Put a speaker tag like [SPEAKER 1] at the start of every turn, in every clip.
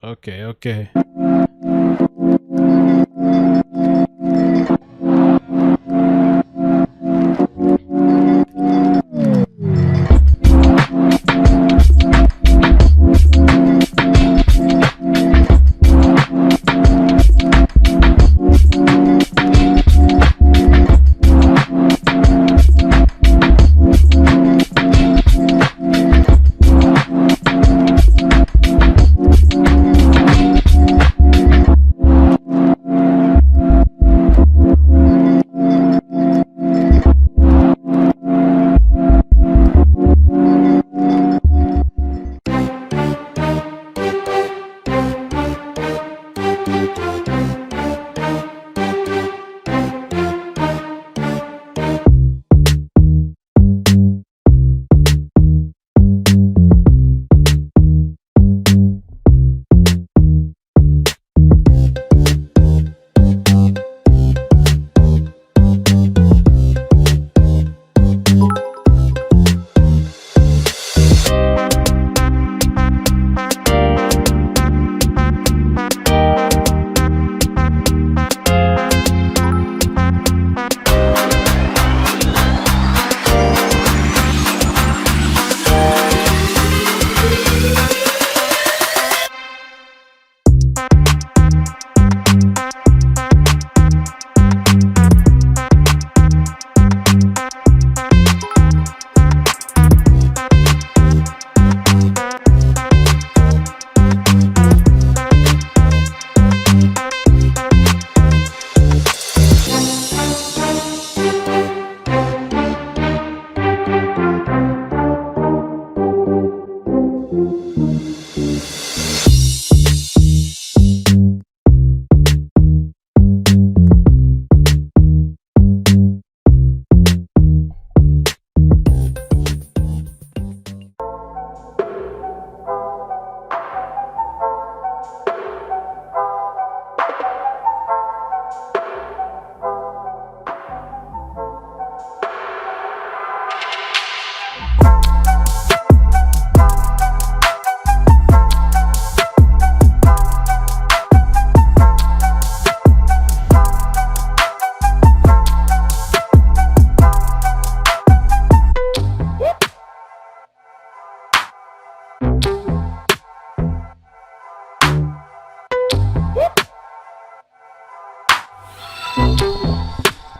[SPEAKER 1] Okay, okay.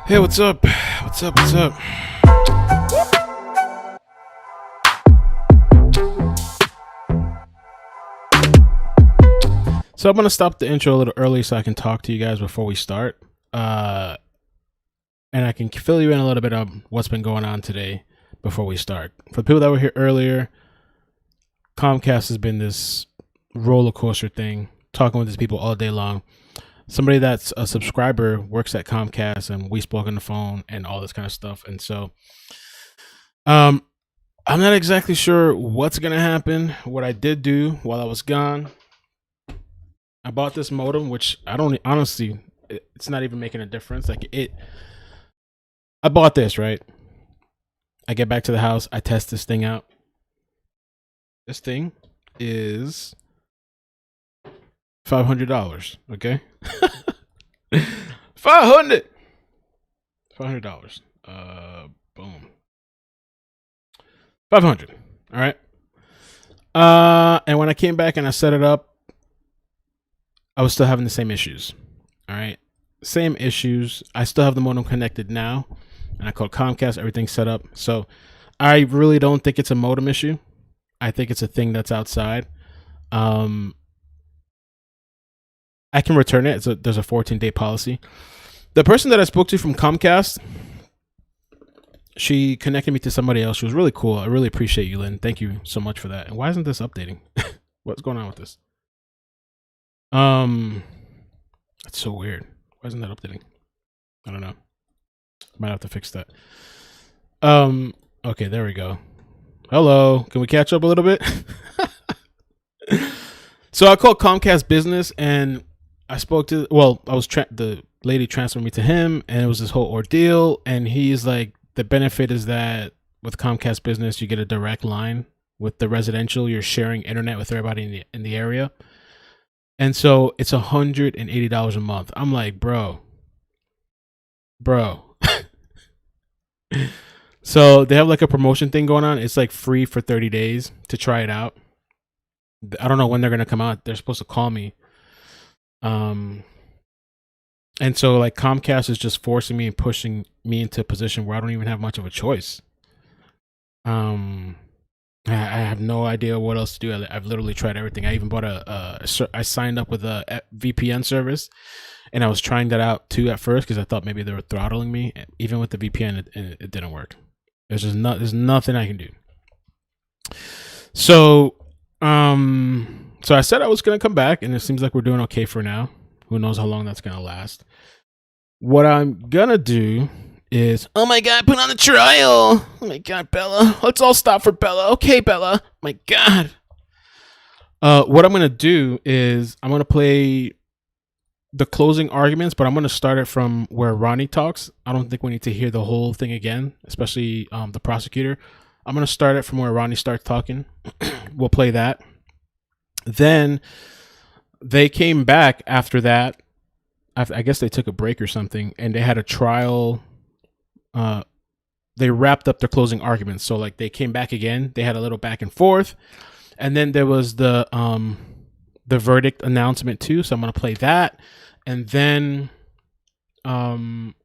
[SPEAKER 1] Hey, what's up? What's up? What's up? So I'm gonna stop the intro a little early so I can talk to you guys before we start, and I can fill you in a little bit of what's been going on today before we start. For the people that were here earlier, Comcast has been this roller coaster thing, talking with these people all day long. Somebody that's a subscriber works at Comcast, and we spoke on the phone and all this kind of stuff. And so, I'm not exactly sure what's gonna happen. What I did do while I was gone, I bought this modem, which I don't honestly, it's not even making a difference. I bought this, right? I get back to the house, I test this thing out. This thing is $500, okay? $500. Boom. 500. All right. And when I came back and I set it up, I was still having the same issues. All right. Same issues. I still have the modem connected now, and I called Comcast, everything's set up. So I really don't think it's a modem issue. I think it's a thing that's outside. I can return it. There's a 14-day policy. The person that I spoke to from Comcast, she connected me to somebody else. She was really cool. I really appreciate you, Lynn. Thank you so much for that. And why isn't this updating? What's going on with this? That's so weird. Why isn't that updating? I don't know. Might have to fix that. Okay, there we go. Hello. Can we catch up a little bit? So I called Comcast Business, and I spoke to, the lady transferred me to him, and it was this whole ordeal. And he's like, the benefit is that with Comcast Business, you get a direct line with the residential. You're sharing internet with everybody in the area. And so it's $180 a month. I'm like, bro. So they have like a promotion thing going on. It's like free for 30 days to try it out. I don't know when they're going to come out. They're supposed to call me. And so like Comcast is just forcing me and pushing me into a position where I don't even have much of a choice. I have no idea what else to do. I've literally tried everything. I even bought I signed up with a VPN service, and I was trying that out too at first because I thought maybe they were throttling me. Even with the VPN, it didn't work. There's nothing I can do. So, so I said I was going to come back, and it seems like we're doing okay for now. Who knows how long that's going to last. What I'm going to do is, oh my God, put on the trial. Oh my God, Bella. Let's all stop for Bella. Okay, Bella. My God. What I'm going to do is I'm going to play the closing arguments, but I'm going to start it from where Ronnie talks. I don't think we need to hear the whole thing again, especially the prosecutor. I'm going to start it from where Ronnie starts talking. We'll play that. Then they came back after that. I guess they took a break or something, and they had a trial. They wrapped up their closing arguments. So like they came back again. They had a little back and forth, and then there was the verdict announcement too. So I'm going to play that. And then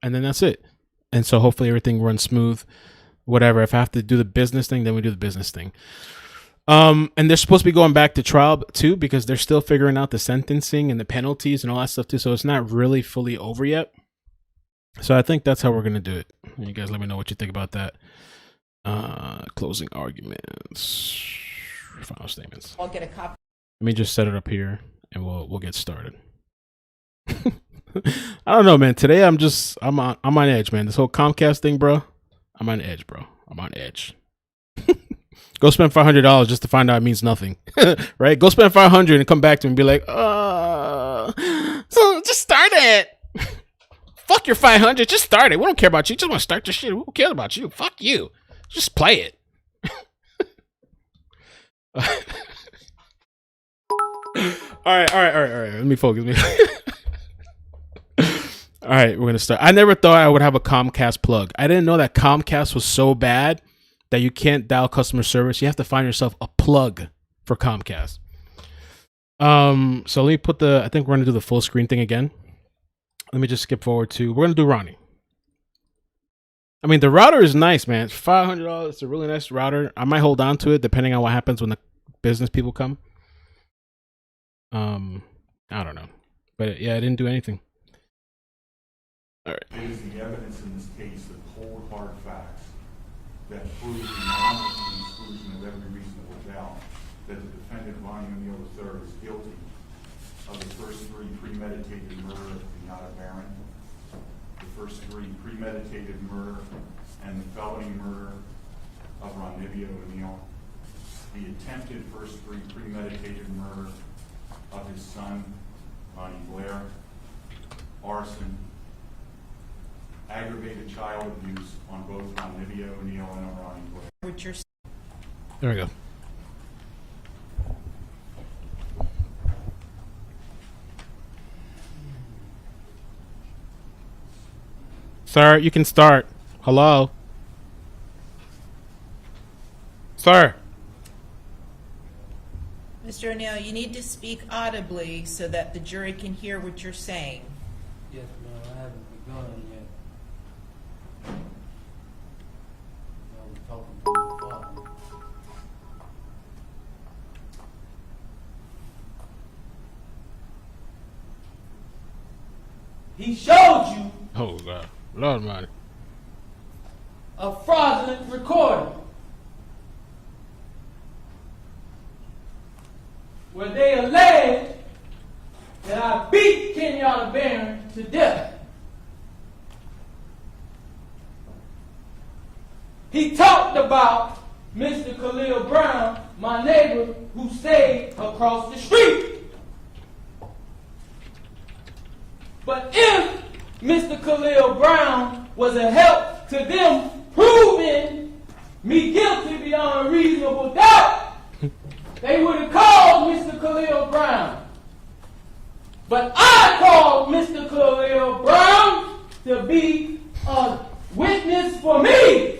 [SPEAKER 1] that's it. And so hopefully everything runs smooth. Whatever. If I have to do the business thing, then we do the business thing. And they're supposed to be going back to trial too, because they're still figuring out the sentencing and the penalties and all that stuff too. So it's not really fully over yet. So I think that's how we're gonna do it. You guys, let me know what you think about that. Closing arguments, final statements.
[SPEAKER 2] I'll get a copy.
[SPEAKER 1] Let me just set it up here, and we'll get started. I don't know, man. Today I'm on edge, man. This whole Comcast thing, bro. I'm on edge, bro. I'm on edge. Go spend $500 just to find out it means nothing, right? Go spend $500 and come back to me and be like, so just start it. Fuck your $500. Just start it. We don't care about you. Just want to start your shit. Who cares about you? Fuck you. Just play it. All right. Let me focus. All right, we're going to start. I never thought I would have a Comcast plug. I didn't know that Comcast was so bad that you can't dial customer service. You have to find yourself a plug for Comcast. So let me put I think we're going to do the full screen thing again. Let me just skip forward to, we're going to do Ronnie. I mean, the router is nice, man. It's $500. It's a really nice router. I might hold on to it depending on what happens when the business people come. I don't know. But yeah, I didn't do anything. All right.
[SPEAKER 3] It is the evidence in this case of cold, hard facts that prove beyond the exclusion of every reasonable doubt that the defendant, Ronnie O'Neal III, is guilty of the first three premeditated murder of Kenyatta Barron, the first three premeditated murder and the felony murder of Ronnie O'Neal, the attempted first three premeditated murder of his son, Ronnie Blair, arson, aggravated child abuse on both Ronnie O'Neal and Ronnie Blair.
[SPEAKER 1] There we go. Sir, you can start. Hello? Sir?
[SPEAKER 2] Mr. O'Neal, you need to speak audibly so that the jury can hear what you're saying.
[SPEAKER 4] Yes, ma'am. I haven't begun yet. I was talking to my father. He showed you
[SPEAKER 1] Oh, God. Lord, man.
[SPEAKER 4] a fraudulent recording where they allege that I beat Kenyatta Barron to death. He talked about Mr. Khalil Brown, my neighbor who stayed across the street. But if Mr. Khalil Brown was a help to them proving me guilty beyond a reasonable doubt, they would have called Mr. Khalil Brown. But I called Mr. Khalil Brown to be a witness for me.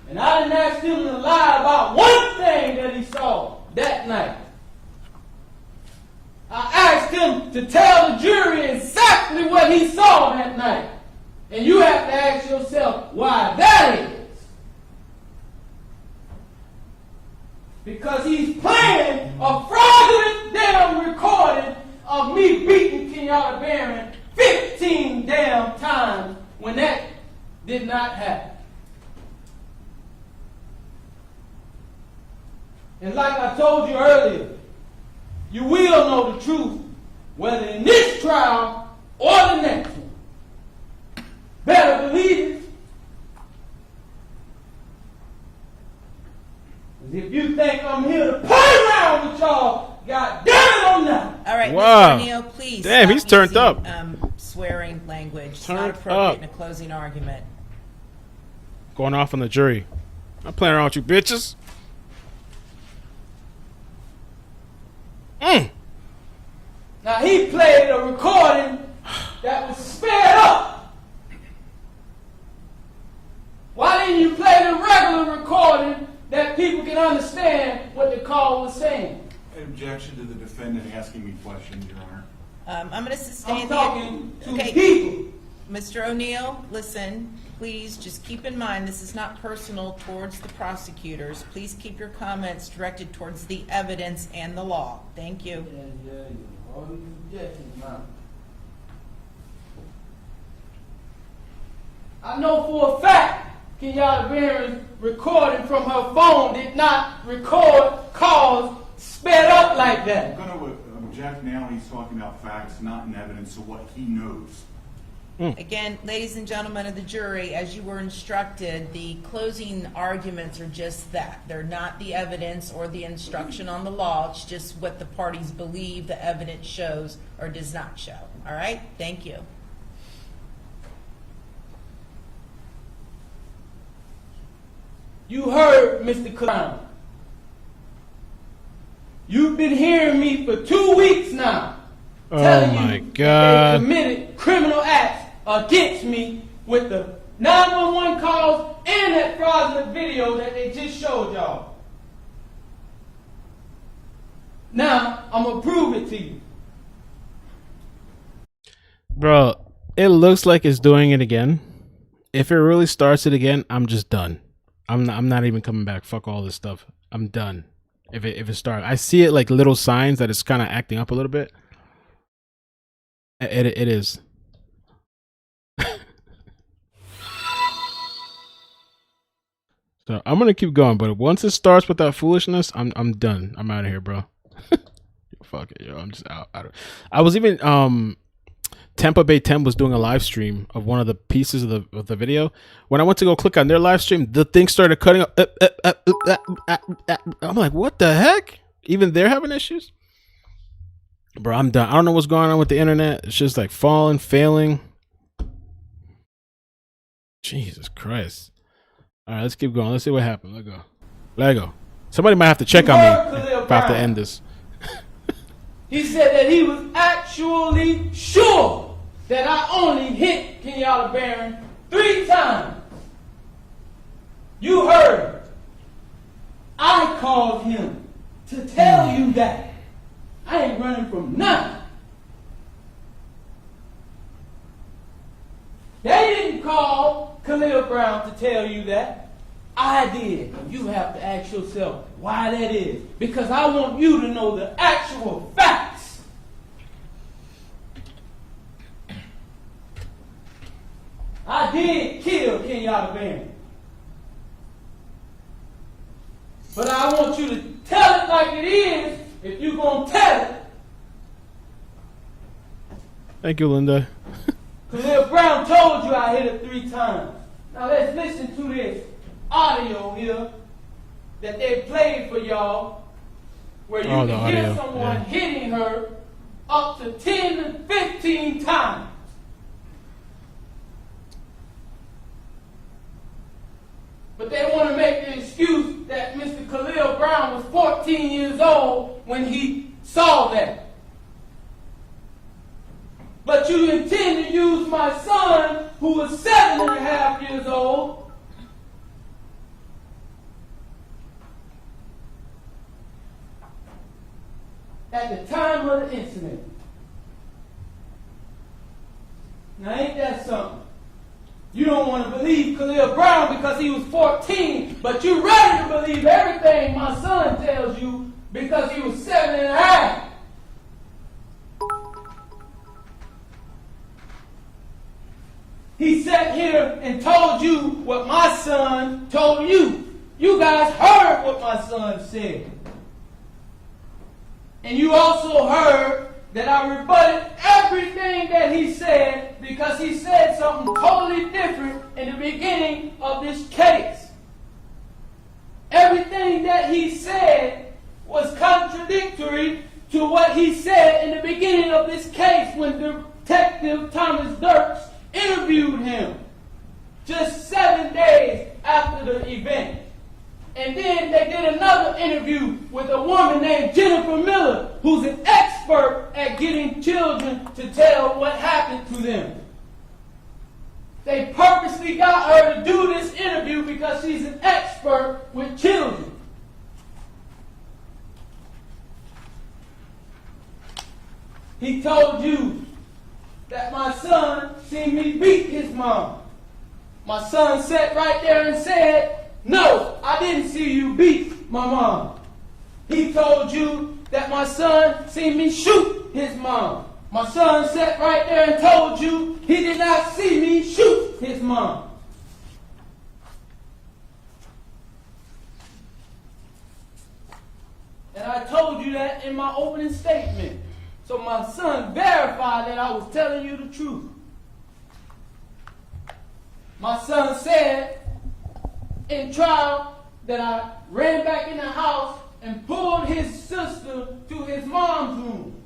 [SPEAKER 4] And I didn't ask him to lie about one thing that he saw that night. I asked him to tell the jury exactly what he saw that night. And you have to ask yourself why that is. Because he's playing a fraudulent damn recording of me beating Kenyatta Barron 15 damn times when that did not happen. And like I told you earlier, you will know the truth, whether in this trial or the next one. Better believe it. If you think I'm here to play around with y'all, God damn it, I'm not.
[SPEAKER 2] All right,
[SPEAKER 1] Wow.
[SPEAKER 2] Mr. O'Neal, please.
[SPEAKER 1] Damn,
[SPEAKER 2] stop
[SPEAKER 1] he's turned
[SPEAKER 2] using,
[SPEAKER 1] up.
[SPEAKER 2] Swearing language. It's
[SPEAKER 1] Turned
[SPEAKER 2] not appropriate
[SPEAKER 1] up.
[SPEAKER 2] in a closing argument.
[SPEAKER 1] Going off on the jury. I'm playing around with you bitches.
[SPEAKER 4] Now he played a recording that was sped up. Why didn't you play the regular recording that people can understand what the call was saying?
[SPEAKER 3] Objection to the defendant asking me questions, Your Honor.
[SPEAKER 2] I'm going to sustain
[SPEAKER 4] I'm talking to
[SPEAKER 2] Okay,
[SPEAKER 4] people.
[SPEAKER 2] Mr. O'Neal, listen, please just keep in mind this is not personal towards the prosecutors. Please keep your comments directed towards the evidence and the law. Thank you.
[SPEAKER 4] All these objections now. I know for a fact Kenyatta Barron's recording from her phone did not record calls sped up like that.
[SPEAKER 3] I'm going to object now. He's talking about facts, not in evidence of what he knows.
[SPEAKER 2] Again, ladies and gentlemen of the jury, as you were instructed, the closing arguments are just that. They're not the evidence or the instruction on the law. It's just what the parties believe the evidence shows or does not show. All right? Thank you.
[SPEAKER 4] You heard Mr. Brown. You've been hearing me for 2 weeks now.
[SPEAKER 1] Oh
[SPEAKER 4] Telling
[SPEAKER 1] my
[SPEAKER 4] you
[SPEAKER 1] God.
[SPEAKER 4] They committed criminal acts against me with the 911 calls and that fraudulent video that they just showed y'all. Now, I'm going to prove it to you.
[SPEAKER 1] Bro, it looks like it's doing it again. If it really starts it again, I'm just done. I'm not even coming back. Fuck all this stuff. I'm done. If it starts, I see it like little signs that it's kind of acting up a little bit. It is. So I'm gonna keep going, but once it starts with that foolishness, I'm done. I'm out of here, bro. Fuck it, yo. I'm just out. I was even Tampa Bay Temp was doing a live stream of one of the pieces of the video. When I went to go click on their live stream, the thing started cutting up. I'm like, what the heck? Even they're having issues? Bro, I'm done. I don't know what's going on with the internet. It's just like falling, failing. Jesus Christ. All right, let's keep going. Let's see what happened. Let go. Somebody might have to check on me if I have to end this.
[SPEAKER 4] He said that he was actually sure that I only hit Kenyatta Barron 3 times. You heard. I called him to tell you that. I ain't running from nothing. They didn't call Khalil Brown to tell you that. I did. You have to ask yourself why that is. Because I want you to know the actual facts. I did kill Kenyatta Barron. But I want you to tell it like it is if you're going to tell it.
[SPEAKER 1] Thank you, Linda.
[SPEAKER 4] Khalil Brown told you I hit it 3 times. Now let's listen to this audio here that they played for y'all where you can hear someone hitting her up to 10 to 15 times. But they want to make the excuse that Mr. Khalil Brown was 14 years old when he saw that. But you intend to use my son, who was 7.5 years old, at the time of the incident. Now ain't that something? You don't want to believe Khalil Brown because he was 14, but you're ready to believe everything my son tells you because he was 7.5. He sat here and told you what my son told you. You guys heard what my son said. And you also heard that I rebutted everything that he said because he said something totally different in the beginning of this case. Everything that he said was contradictory to what he said in the beginning of this case when Detective Thomas Dirks interviewed him just 7 days after the event. And then they did another interview with a woman named Jennifer Miller, who's an expert at getting children to tell what happened to them. They purposely got her to do this interview because she's an expert with children. He told you that my son seen me beat his mom. My son sat right there and said, "No, I didn't see you beat my mom." He told you that my son seen me shoot his mom. My son sat right there and told you he did not see me shoot his mom. And I told you that in my opening statement. So my son verified that I was telling you the truth. My son said in trial that I ran back in the house and pulled his sister to his mom's room.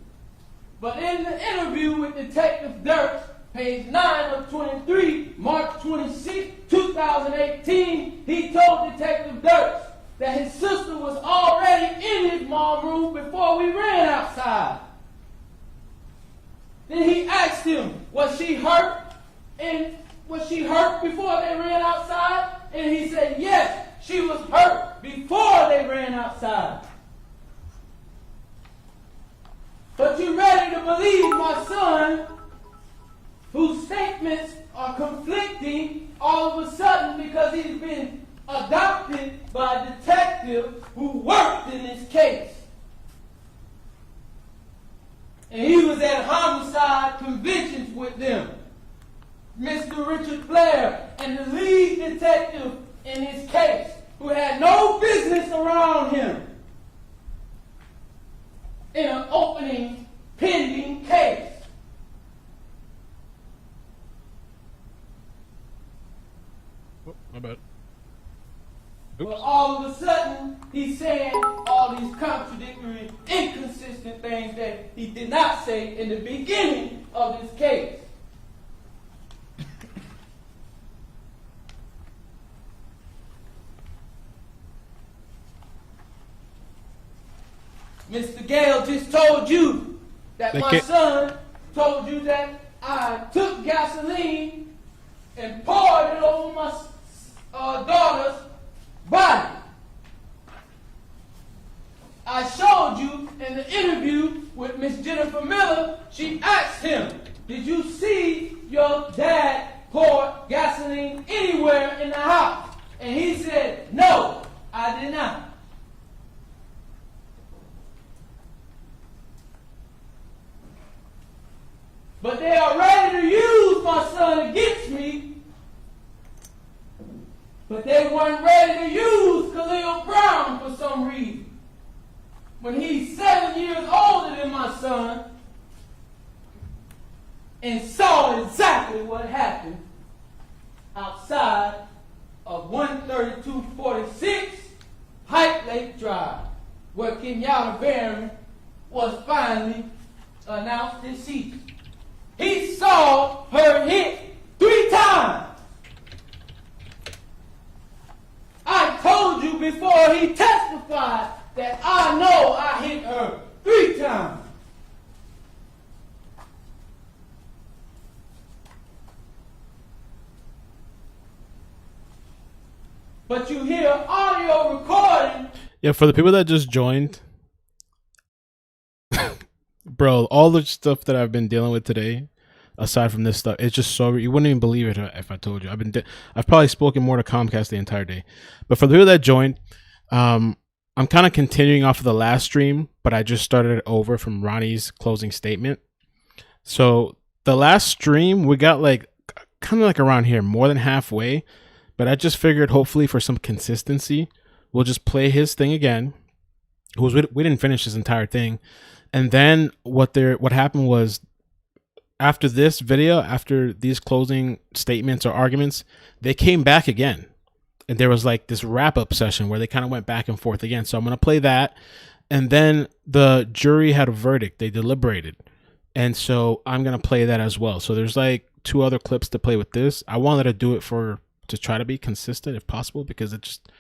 [SPEAKER 4] But in the interview with Detective Dirks, page 9 of 23, March 26, 2018, he told Detective Dirks that his sister was already in his mom's room before we ran outside. Then he asked him, was she hurt? And was she hurt before they ran outside? And he said, yes, she was hurt before they ran outside. But you ready to believe my son, whose statements are conflicting all of a sudden because he's been adopted by a detective who worked in this case. And he was at homicide conventions with them. Mr. Richard Blair and the lead detective in his case, who had no business around him in an opening pending case.
[SPEAKER 1] Oh, my bad.
[SPEAKER 4] But all of a sudden, he's saying all these contradictory, inconsistent things that he did not say in the beginning of this case. Mr. Gale just told you that my son told you that I took gasoline and poured it over my daughter's body. I showed you in the interview with Miss Jennifer Miller, she asked him, did you see your dad pour gasoline anywhere in the house? And he said, no, I did not. But they are ready to use my son against me. But they weren't ready to use Khalil Brown for some reason. When he's 7 years older than my son and saw exactly what happened outside of 13246 Hype Lake Drive, where Kenyatta Barron was finally announced deceased. He saw her hit 3 times. I told you before he testified that I know I hit her 3 times. But you hear audio recording.
[SPEAKER 1] Yeah, for the people that just joined, bro, all the stuff that I've been dealing with today, aside from this stuff, it's just so you wouldn't even believe it if I told you. I've probably spoken more to Comcast the entire day. But for the people that joined, I'm kind of continuing off of the last stream, but I just started it over from Ronnie's closing statement. So the last stream, we got like kind of like around here, more than halfway. But I just figured, hopefully, for some consistency, we'll just play his thing again. We didn't finish his entire thing, and then what happened was, after this video, after these closing statements or arguments, they came back again, and there was like this wrap-up session where they kind of went back and forth again. So I'm gonna play that, and then the jury had a verdict. They deliberated, and so I'm gonna play that as well. So there's like 2 other clips to play with this. I wanted to do it to try to be consistent if possible, because it just,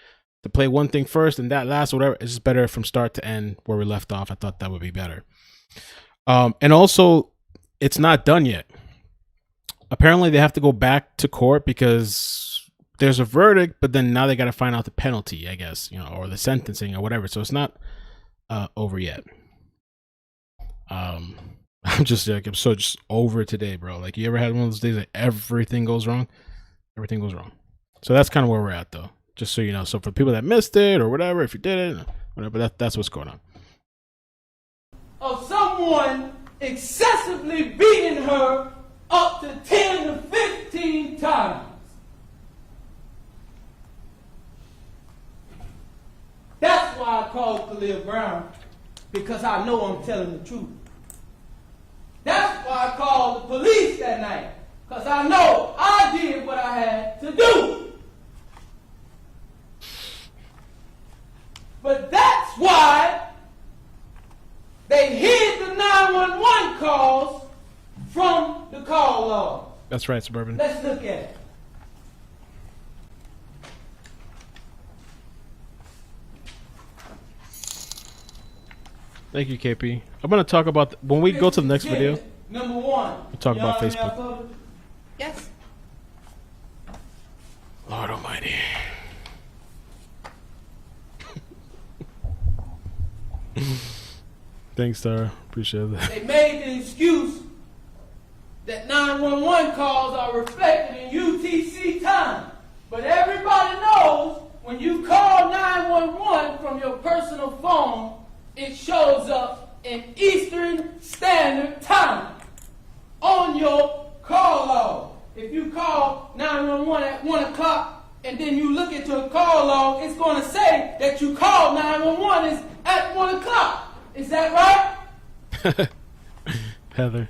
[SPEAKER 1] to play one thing first and that last, whatever, it's just better from start to end where we left off. I thought that would be better. And also, it's not done yet. Apparently they have to go back to court because there's a verdict, but then now they got to find out the penalty, I guess, or the sentencing or whatever. So it's not over yet. I'm just over today, bro. Like, you ever had one of those days that everything goes wrong? Everything goes wrong. So that's kind of where we're at, though. Just so you know. So for people that missed it or whatever, if you did it, whatever, that's what's going on.
[SPEAKER 4] Of someone excessively beating her up to 10 to 15 times. That's why I called Khalil Brown, because I know I'm telling the truth. That's why I called the police that night, because I know I did what I had to do. But that's why they hid the 911 calls from the call log.
[SPEAKER 1] That's right, Suburban.
[SPEAKER 4] Let's look at it.
[SPEAKER 1] Thank you, KP. I'm going to talk about, when we go to the next video,
[SPEAKER 4] Number 1.
[SPEAKER 1] we'll talk about Facebook.
[SPEAKER 2] Yes.
[SPEAKER 1] Lord almighty. Thanks, Tara. Appreciate that.
[SPEAKER 4] They made the excuse that 911 calls are reflected in UTC time. But everybody knows when you call 911 from your personal phone, it shows up in Eastern Standard Time on your call log. If you call 911 at 1 o'clock and then you look at your call log, it's going to say that you called 911 is at 1 o'clock. Is that right?
[SPEAKER 1] Heather.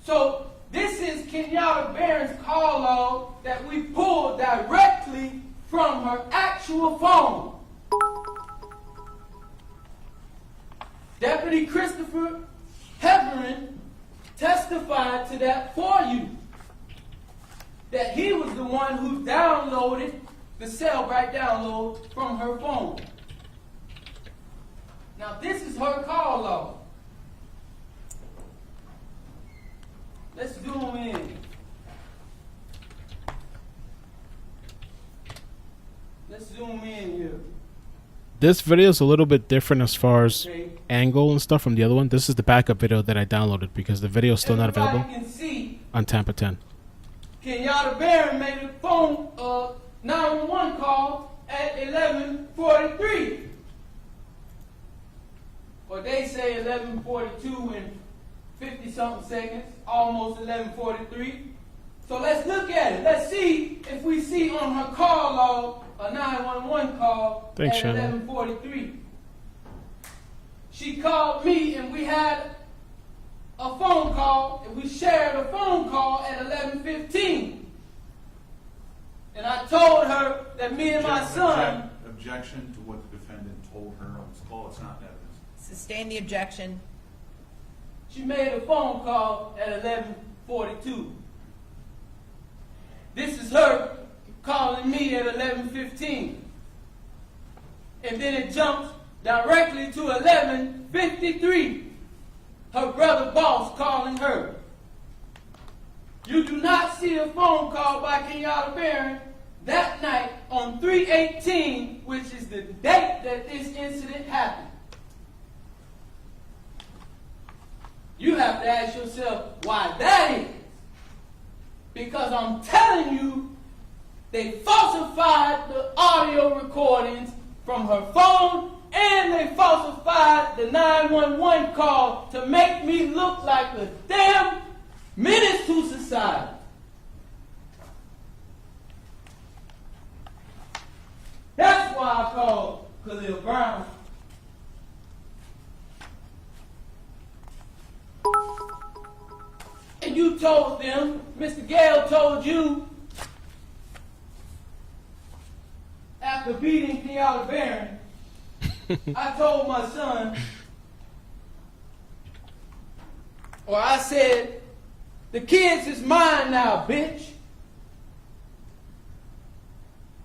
[SPEAKER 4] So this is Kenyatta Barron's call log that we pulled directly from her actual phone. Deputy Christopher Heffernan testified to that for you. That he was the one who downloaded the cell right download from her phone. Now this is her call log. Let's zoom in. Let's zoom in here.
[SPEAKER 1] This video is a little bit different as far as angle and stuff from the other one. This is the backup video that I downloaded because the video is still not available
[SPEAKER 4] can see
[SPEAKER 1] on Tampa 10.
[SPEAKER 4] Kenyatta Barron made a phone 911 call at 11:43. Or they say 11:42 and 50-something seconds, almost 11:43. So let's look at it. Let's see if we see on her call log a 911 call at 11:43. She called me and we had a phone call, and we shared a phone call at 11:15. And I told her that me and my son...
[SPEAKER 3] Objection to what the defendant told her on this call. It's not evidence.
[SPEAKER 2] Sustain the objection.
[SPEAKER 4] She made a phone call at 11:42. This is her calling me at 11:15. And then it jumps directly to 11:53. Her brother boss calling her. You do not see a phone call by Kenyatta Barron that night on 3/18, which is the date that this incident happened. You have to ask yourself why that is. Because I'm telling you, they falsified the audio recordings from her phone, and they falsified the 911 call to make me look like a damn menace to society. That's why I called Khalil Brown. And you told them, Mr. Gale told you, after beating Kenyatta Barron, I told my son, or I said, the kids is mine now, bitch.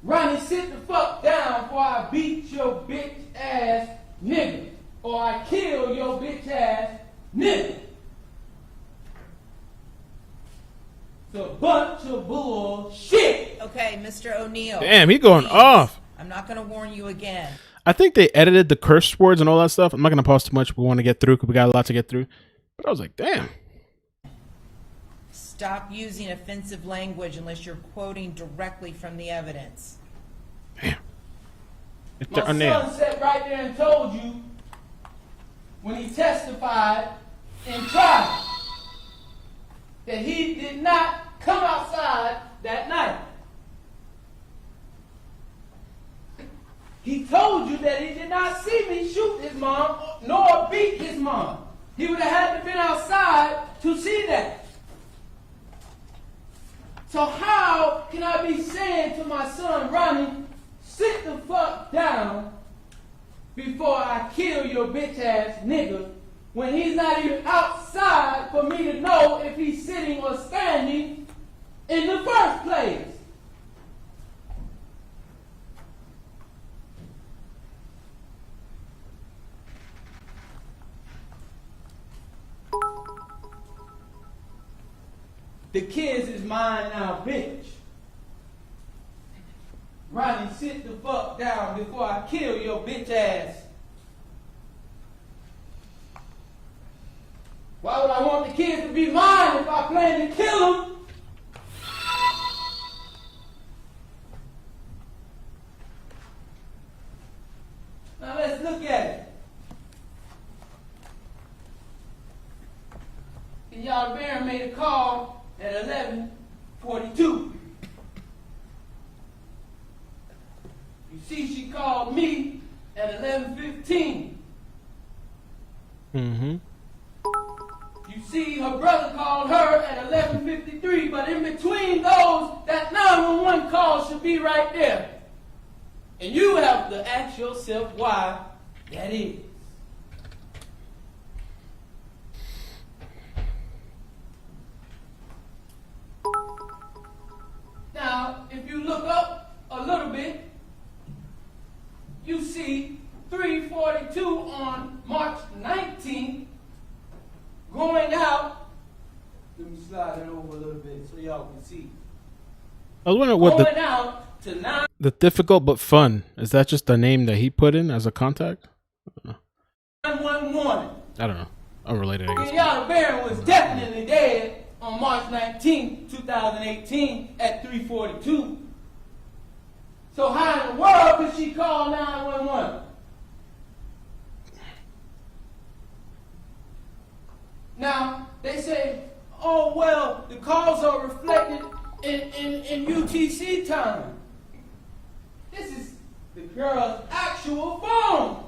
[SPEAKER 4] Ronnie, sit the fuck down before I beat your bitch ass nigga, or I kill your bitch ass nigga. It's a bunch of bullshit.
[SPEAKER 2] Okay, Mr. O'Neal.
[SPEAKER 1] Damn, he going
[SPEAKER 2] please.
[SPEAKER 1] off.
[SPEAKER 2] I'm not going to warn you again.
[SPEAKER 1] I think they edited the curse words and all that stuff. I'm not going to pause too much. We want to get through because we got a lot to get through. But I was like, damn.
[SPEAKER 2] Stop using offensive language unless you're quoting directly from the evidence.
[SPEAKER 1] Damn.
[SPEAKER 4] My son sat right there and told you when he testified in trial that he did not come outside that night. He told you that he did not see me shoot his mom nor beat his mom. He would have had to been outside to see that. So how can I be saying to my son, Ronnie, sit the fuck down before I kill your bitch ass nigga, when he's not even outside for me to know if he's sitting or standing in the first place? The kids is mine now, bitch. Ronnie, sit the fuck down before I kill your bitch ass. Why would I want the kids to be mine if I plan to kill them? Now let's look at it. Kenyatta Barron made a call at 11:42. You see, she called me at 11:15.
[SPEAKER 1] Mm-hmm.
[SPEAKER 4] You see, her brother called her at 11:53, but in between those, that 911 call should be right there. And you have to ask yourself why that is. Now, if you look up a little bit, you see 3:42 on March 19th going out. Let me slide it over a little bit so y'all can see.
[SPEAKER 1] I was wondering what
[SPEAKER 4] Going out to 9.
[SPEAKER 1] the difficult but fun. Is that just the name that he put in as a contact?
[SPEAKER 4] 911.
[SPEAKER 1] I don't know. Unrelated, I guess.
[SPEAKER 4] Kenyatta Barron was definitely dead on March 19, 2018 at 3:42. So how in the world could she call 911? Now, they say, oh, well, the calls are reflected in UTC time. This is the girl's actual phone.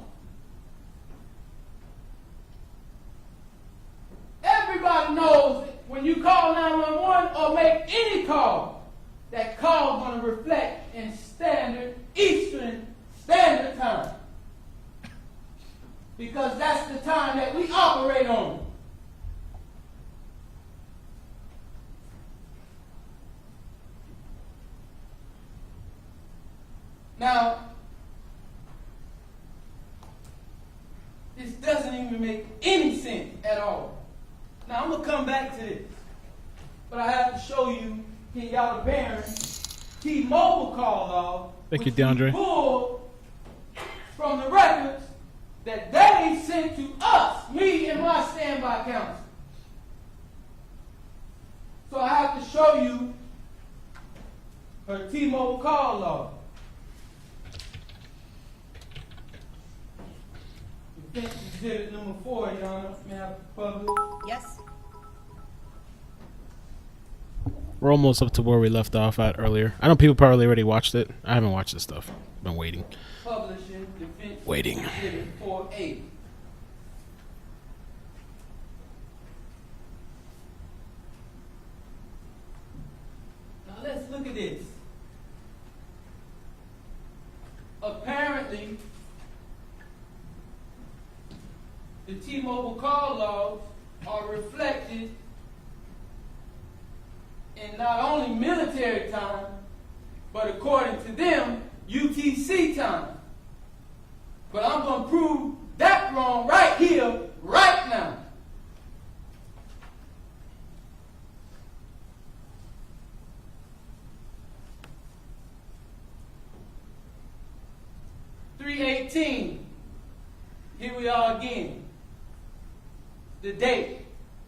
[SPEAKER 4] Everybody knows that when you call 911 or make any call, that call is going to reflect in standard Eastern Standard Time. Because that's the time that we operate on. This doesn't even make any sense at all. Now, I'm going to come back to this. But I have to show you Kenyatta Barron T-Mobile call log.
[SPEAKER 1] Thank you, DeAndre.
[SPEAKER 4] Pulled from the records that they sent to us, me and my standby counsel. So I have to show you her T-Mobile call log. Defense exhibit number 4, Your Honor. May I publish?
[SPEAKER 2] Yes.
[SPEAKER 1] We're almost up to where we left off at earlier. I know people probably already watched it. I haven't watched this stuff. Been waiting.
[SPEAKER 4] Publishing defense
[SPEAKER 1] Waiting.
[SPEAKER 4] exhibit 4A. Now let's look at this. Apparently, the T-Mobile call logs are reflected in not only military time, but according to them, UTC time. But I'm going to prove that wrong right here, right now. .318. Here we are again. The date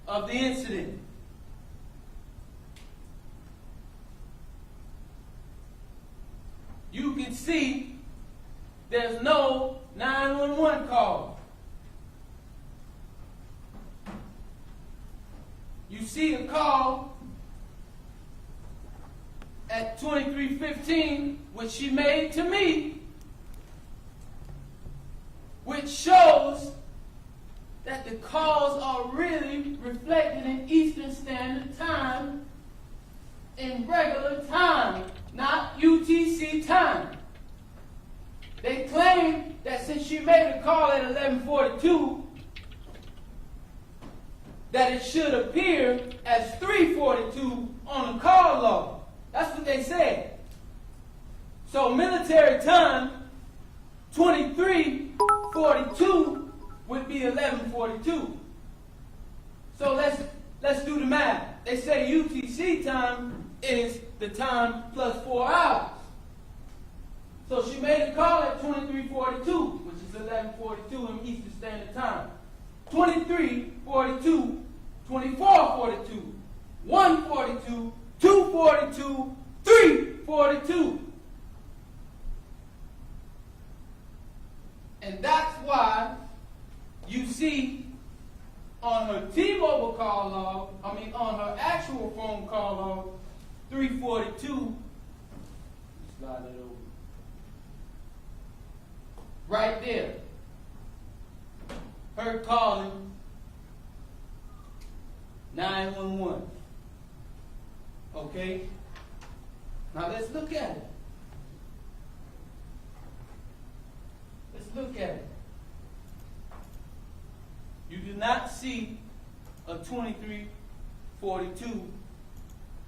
[SPEAKER 4] of the incident. You can see there's no 911 call. You see a call at 23:15, which she made to me, which shows that the calls are really reflected in Eastern Standard Time in regular time, not UTC time. They claim that since she made a call at 11:42, that it should appear as 3:42 on the call log. That's what they said. So military time, 23:42 would be 11:42. So let's do the math. They say UTC time is the time plus 4 hours. So she made a call at 23:42, which is 11:42 in Eastern Standard Time. 23:42, 24:42, 1:42, 2:42, 3:42. And that's why you see on her T-Mobile call log, on her actual phone call log, 3:42, slide it over. Right there. Her calling 911. Okay? Now let's look at it. Let's look at it. You do not see a 23:42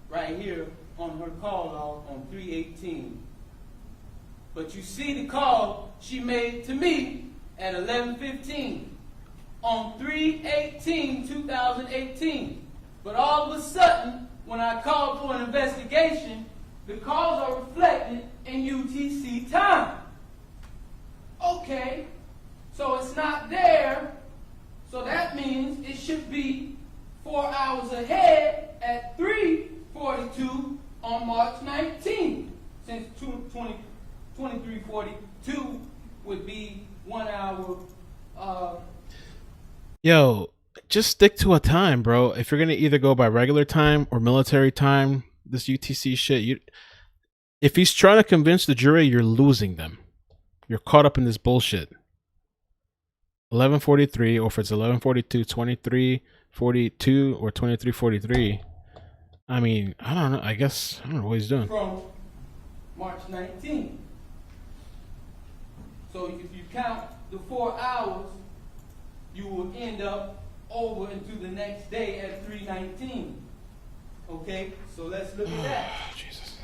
[SPEAKER 4] right here on her call log on 3:18. But you see the call she made to me at 11:15 on 3/18/2018. But all of a sudden, when I called for an investigation, the calls are reflected in UTC time. Okay, so it's not there. So that means it should be 4 hours ahead at 3:42 on March 19th, since 23:42 would be 1 hour.
[SPEAKER 1] Yo, just stick to a time, bro. If you're gonna either go by regular time or military time, this UTC shit, if he's trying to convince the jury, you're losing them. You're caught up in this bullshit. 11:43, or if it's 11:42, 23:42, or 23:43. I mean, I don't know. I guess I don't know what he's doing.
[SPEAKER 4] From March 19th. So if you count the 4 hours, you will end up over into the next day at 3:19. Okay, so let's look at that.
[SPEAKER 1] Jesus.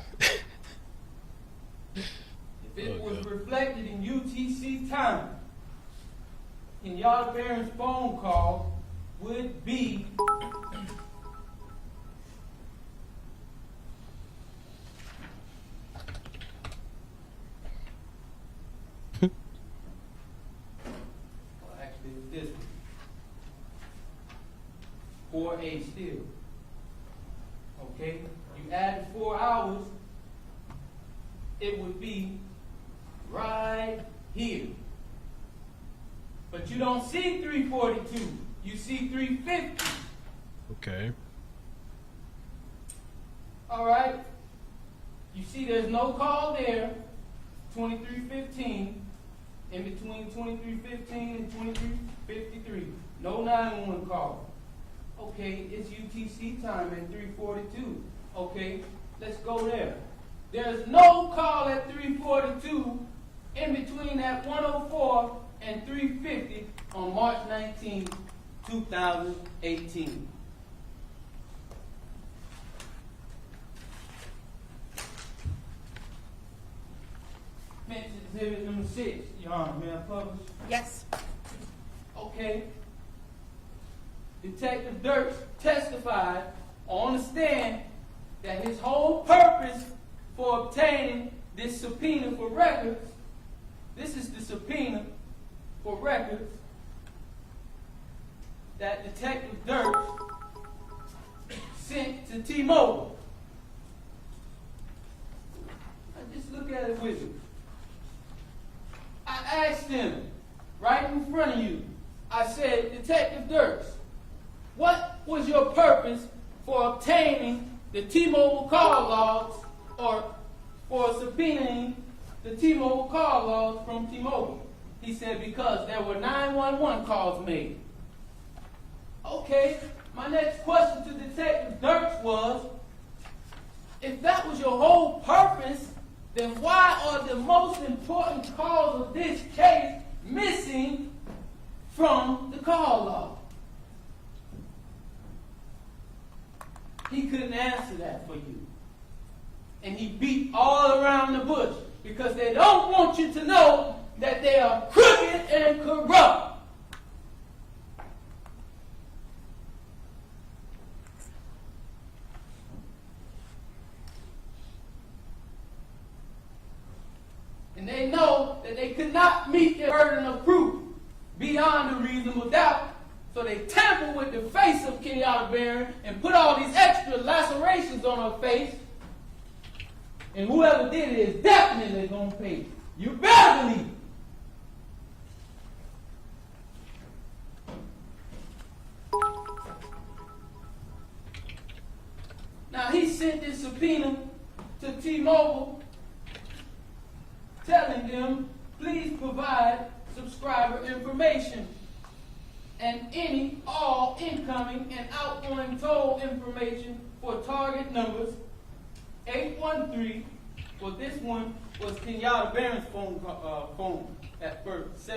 [SPEAKER 4] If it was reflected in UTC time, Kenyatta Barron's phone call would be well, actually it's this one. 4A still. Okay? You added 4 hours, it would be right here. But you don't see 342, you see 350.
[SPEAKER 1] Okay.
[SPEAKER 4] All right? You see there's no call there, 2315, in between 2315 and 2353. No 911 call. Okay, it's UTC time at 342. Okay, let's go there. There's no call at 342 in between that 104 and 350 on March 19, 2018. Mention exhibit number 6, Your Honor, may I publish?
[SPEAKER 2] Yes.
[SPEAKER 4] Okay. Detective Dirks testified on the stand that his whole purpose for obtaining this subpoena for records, this is the subpoena for records that Detective Dirks sent to T-Mobile. Now just look at it with me. I asked him, right in front of you, I said, Detective Dirks, what was your purpose for obtaining the T-Mobile call logs or for subpoenaing the T-Mobile call logs from T-Mobile? He said, because there were 911 calls made. Okay, my next question to Detective Dirks was, if that was your whole purpose, then why are the most important calls of this case missing from the call log? He couldn't answer that for you. And he beat all around the bush because they don't want you to know that they are crooked and corrupt. And they know that they could not meet their burden of proof beyond a reasonable doubt. So they tampered with the face of Kenyatta Barron and put all these extra lacerations on her face. And whoever did it is definitely going to pay. You better believe it. Now he sent this subpoena to T-Mobile telling them, please provide subscriber information and all incoming and outgoing toll information for target numbers 813. Well, this one was Kenyatta Barron's phone at first,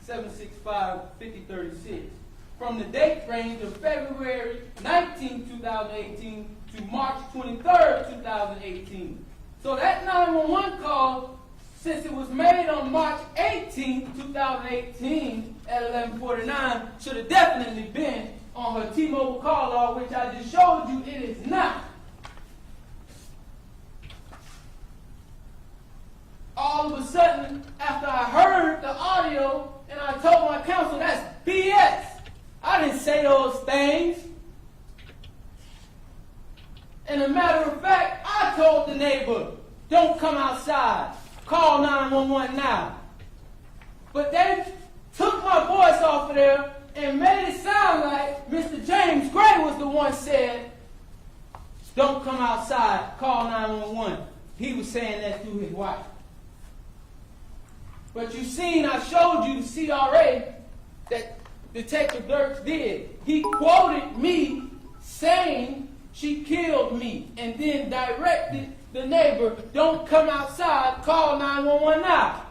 [SPEAKER 4] 765-5036. From the date range of February 19, 2018 to March 23rd, 2018. So that 911 call, since it was made on March 18, 2018 at 11:49, should have definitely been on her T-Mobile call log, which I just showed you it is not. All of a sudden, after I heard the audio and I told my counsel, that's BS. I didn't say those things. And a matter of fact, I told the neighbor, don't come outside. Call 911 now. But they took my voice off of there and made it sound like Mr. James Gray was the one said, don't come outside, call 911. He was saying that through his wife. But you seen, I showed you the CRA that Detective Dirks did. He quoted me saying she killed me and then directed the neighbor, don't come outside, call 911 now.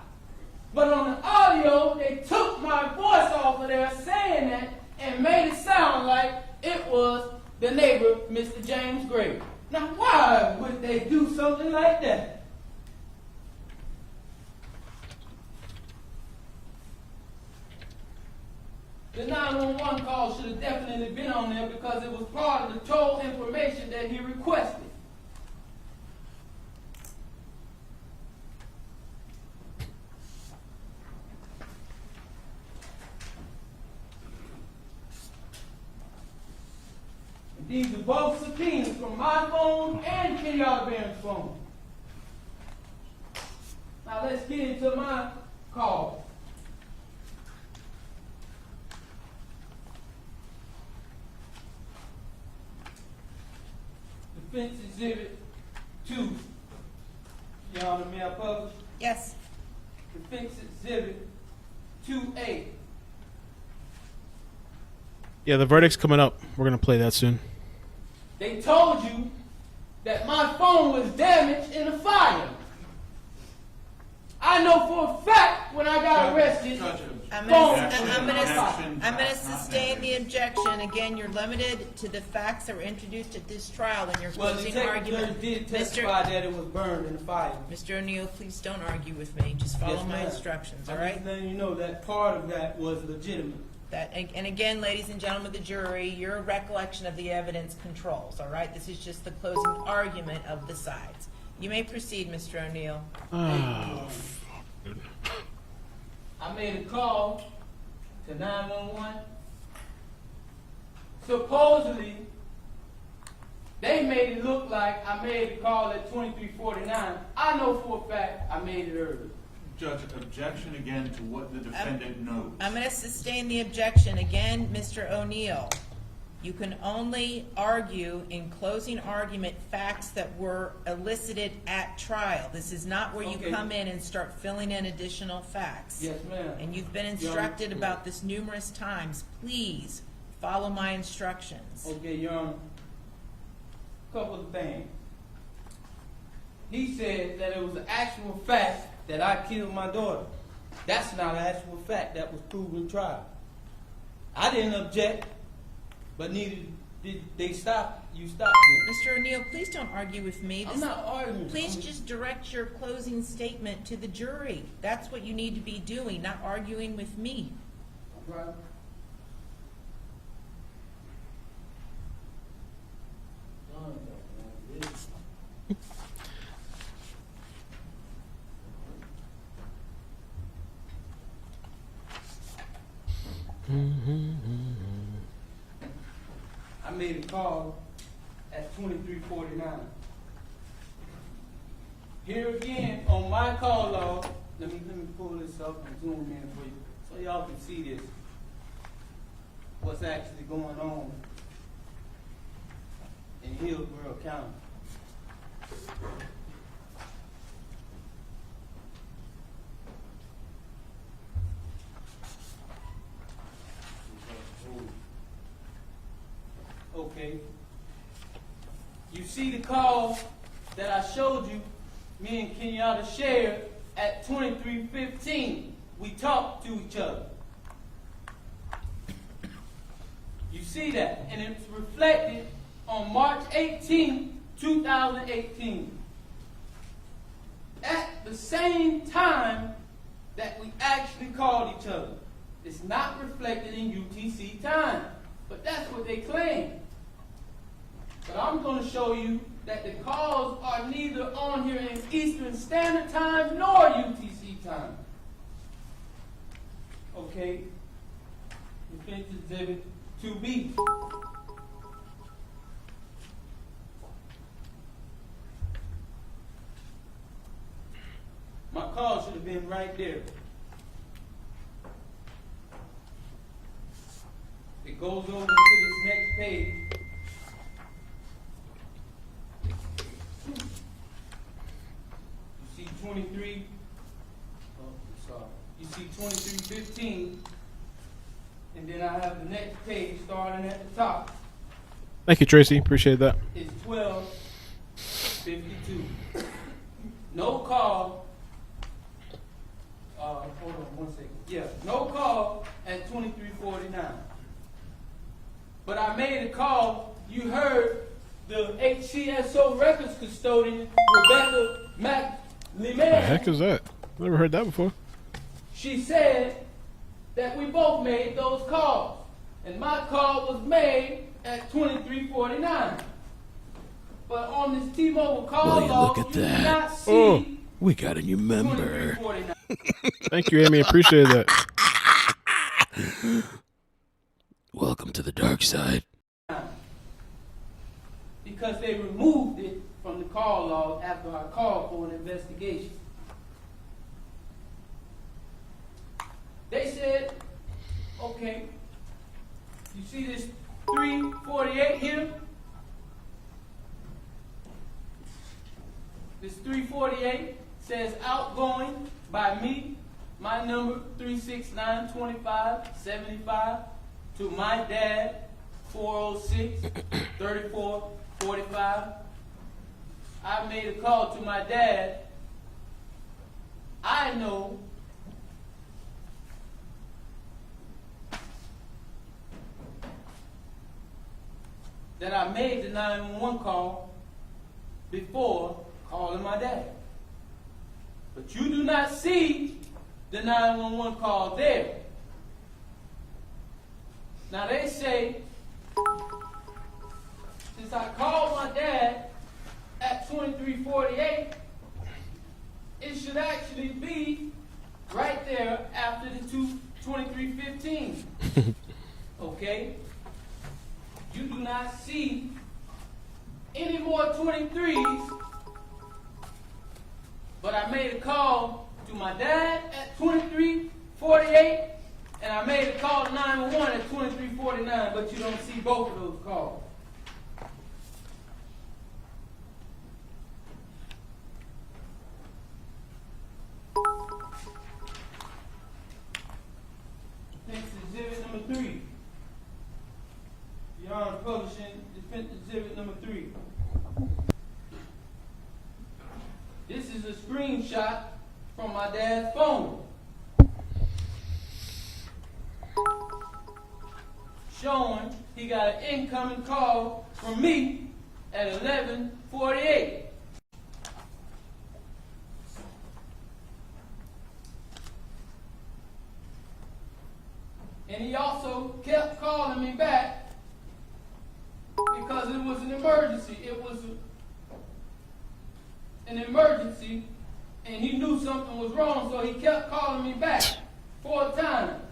[SPEAKER 4] But on the audio, they took my voice off of there saying that and made it sound like it was the neighbor, Mr. James Gray. Now, why would they do something like that? The 911 call should have definitely been on there because it was part of the toll information that he requested. And these are both subpoenas from my phone and Kenyatta Barron's phone. Now let's get into my call. Defense Exhibit 2. Your Honor, may I publish?
[SPEAKER 2] Yes.
[SPEAKER 4] Defense Exhibit 2A.
[SPEAKER 1] Yeah, the verdict's coming up. We're going to play that soon.
[SPEAKER 4] They told you that my phone was damaged in a fire. I know for a fact when I got arrested,
[SPEAKER 2] I'm gonna sustain the objection. Again, you're limited to the facts that were introduced at this trial in your closing argument.
[SPEAKER 4] Did testify that it was burned in the fire.
[SPEAKER 2] Mr. O'Neal, please don't argue with me. Just follow my instructions, all right?
[SPEAKER 4] I'm just letting you know that part of that was legitimate.
[SPEAKER 2] And again, ladies and gentlemen of the jury, your recollection of the evidence controls, all right? This is just the closing argument of the sides. You may proceed, Mr. O'Neal.
[SPEAKER 1] Oh,
[SPEAKER 4] I made a call to 911. Supposedly, they made it look like I made a call at 2349. I know for a fact I made it early.
[SPEAKER 3] Judge, objection again to what the defendant knows.
[SPEAKER 2] I'm going to sustain the objection. Again, Mr. O'Neal, you can only argue in closing argument facts that were elicited at trial. This is not where you come in and start filling in additional facts.
[SPEAKER 4] Yes, ma'am.
[SPEAKER 2] And you've been instructed about this numerous times. Please follow my instructions.
[SPEAKER 4] Okay, Your Honor. Couple of things. He said that it was an actual fact that I killed my daughter. That's not an actual fact. That was proven in trial. I didn't object, but neither did they stop. You stopped them.
[SPEAKER 2] Mr. O'Neal, please don't argue with me.
[SPEAKER 4] I'm not arguing.
[SPEAKER 2] Please just direct your closing statement to the jury. That's what you need to be doing, not arguing with me.
[SPEAKER 4] Right. I made a call at 2349. Here again, on my call log, let me pull this up and zoom in for you so y'all can see this. What's actually going on in Hillsborough County. Okay. You see the call that I showed you, me and Kenyatta shared at 23:15. We talked to each other. You see that, and it's reflected on March 18, 2018. At the same time that we actually called each other. It's not reflected in UTC time, but that's what they claim. But I'm going to show you that the calls are neither on here in Eastern Standard Time nor UTC time. Okay? Defense Exhibit 2B. My call should have been right there. It goes over to this next page. You see 23. Oh, sorry. You see 23:15, and then I have the next page starting at the top.
[SPEAKER 1] Thank you, Tracy. Appreciate that.
[SPEAKER 4] It's 12:52. No call. Hold on 1 second. Yeah, no call at 23:49. But I made a call. You heard the HCSO records custodian, Rebecca McLeman.
[SPEAKER 1] What the heck is that? Never heard that before.
[SPEAKER 4] She said that we both made those calls. And my call was made at 23:49. But on this T-Mobile call log, you do not see
[SPEAKER 1] we got a new member.
[SPEAKER 4] 23:49.
[SPEAKER 1] Thank you, Amy. Appreciate that. Welcome to the dark side.
[SPEAKER 4] Because they removed it from the call log after I called for an investigation. They said, okay, you see this 348 here? This 348 says outgoing by me, my number 369-2575, to my dad, 406-3445. I made a call to my dad. I know that I made the 911 call before calling my dad. But you do not see the 911 call there. Now they say, since I called my dad at 23:48, it should actually be right there after the 23:15. Okay? You do not see any more 23s, but I made a call to my dad at 23:48, and I made a call to 911 at 23:49, but you don't see both of those calls. Next, exhibit number 3. Your Honor, publishing exhibit number 3. This is a screenshot from my dad's phone, showing he got an incoming call from me at 11:48. And he also kept calling me back because it was an emergency. It was an emergency, and he knew something was wrong, so he kept calling me back 4 times.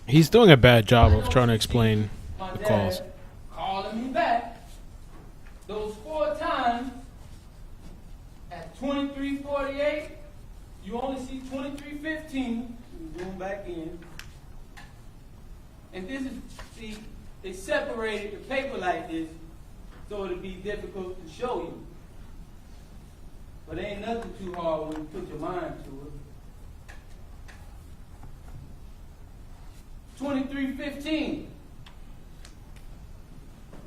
[SPEAKER 1] He's doing a bad job of trying to explain
[SPEAKER 4] my
[SPEAKER 1] the
[SPEAKER 4] dad
[SPEAKER 1] calls.
[SPEAKER 4] calling me back those 4 times at 23:48. You only see 23:15. Going back in. And this is, see, they separated the paper like this so it'll be difficult to show you. But ain't nothing too hard when you put your mind to it. 23:15.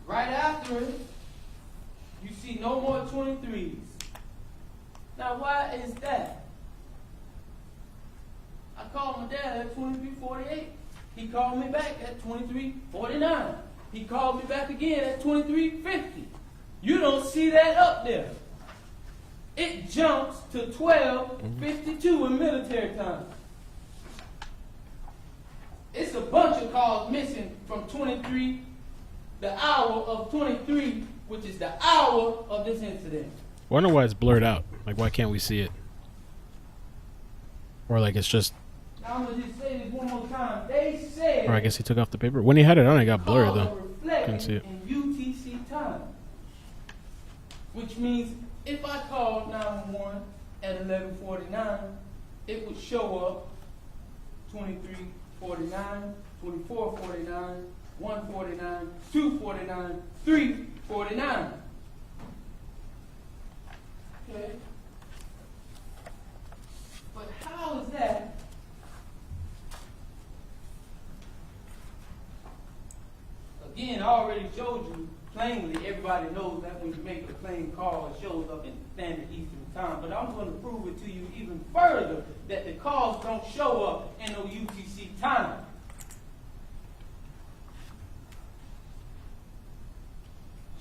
[SPEAKER 4] Right after it, you see no more 23s. Now why is that? I called my dad at 23:48. He called me back at 23:49. He called me back again at 23:50. You don't see that up there. It jumps to 12:52 in military time. It's a bunch of calls missing from 23, the hour of 23, which is the hour of this incident.
[SPEAKER 1] I wonder why it's blurred out. Like, why can't we see it? Or like it's just...
[SPEAKER 4] I'm going to just say this one more time. They said...
[SPEAKER 1] Or I guess he took off the paper. When he had it on, it got blurred, though. Couldn't see it.
[SPEAKER 4] In UTC time. Which means if I called 911 at 11:49, it would show up 23:49, 24:49, 1:49, 2:49, 3:49. Okay? But how is that? Again, I already showed you plainly. Everybody knows that when you make a plain call, it shows up in standard Eastern time. But I'm going to prove it to you even further that the calls don't show up in no UTC time.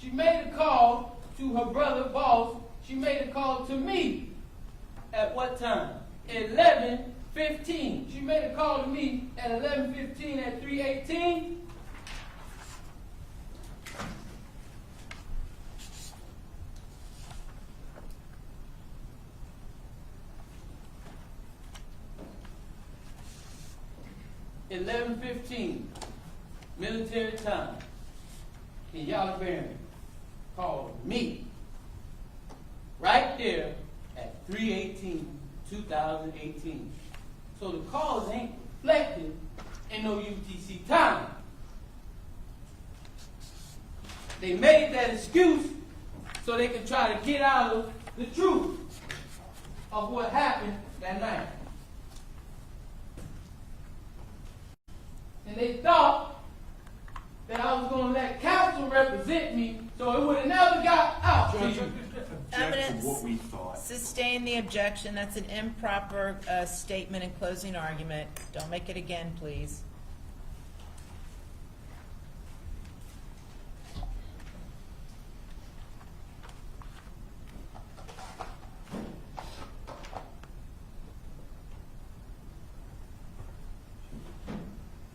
[SPEAKER 4] She made a call to her brother boss. She made a call to me. At what time? 11:15. She made a call to me at 11:15 at 3:18. (11:15) military time. Kenyatta Barron called me right there at 3/18/2018. So the calls ain't reflected in no UTC time. They made that excuse so they could try to get out of the truth of what happened that night. And they thought that I was going to let counsel represent me, so it would have never got out to you.
[SPEAKER 2] Evidence.
[SPEAKER 3] What we thought.
[SPEAKER 2] Sustain the objection. That's an improper statement in closing argument. Don't make it again, please.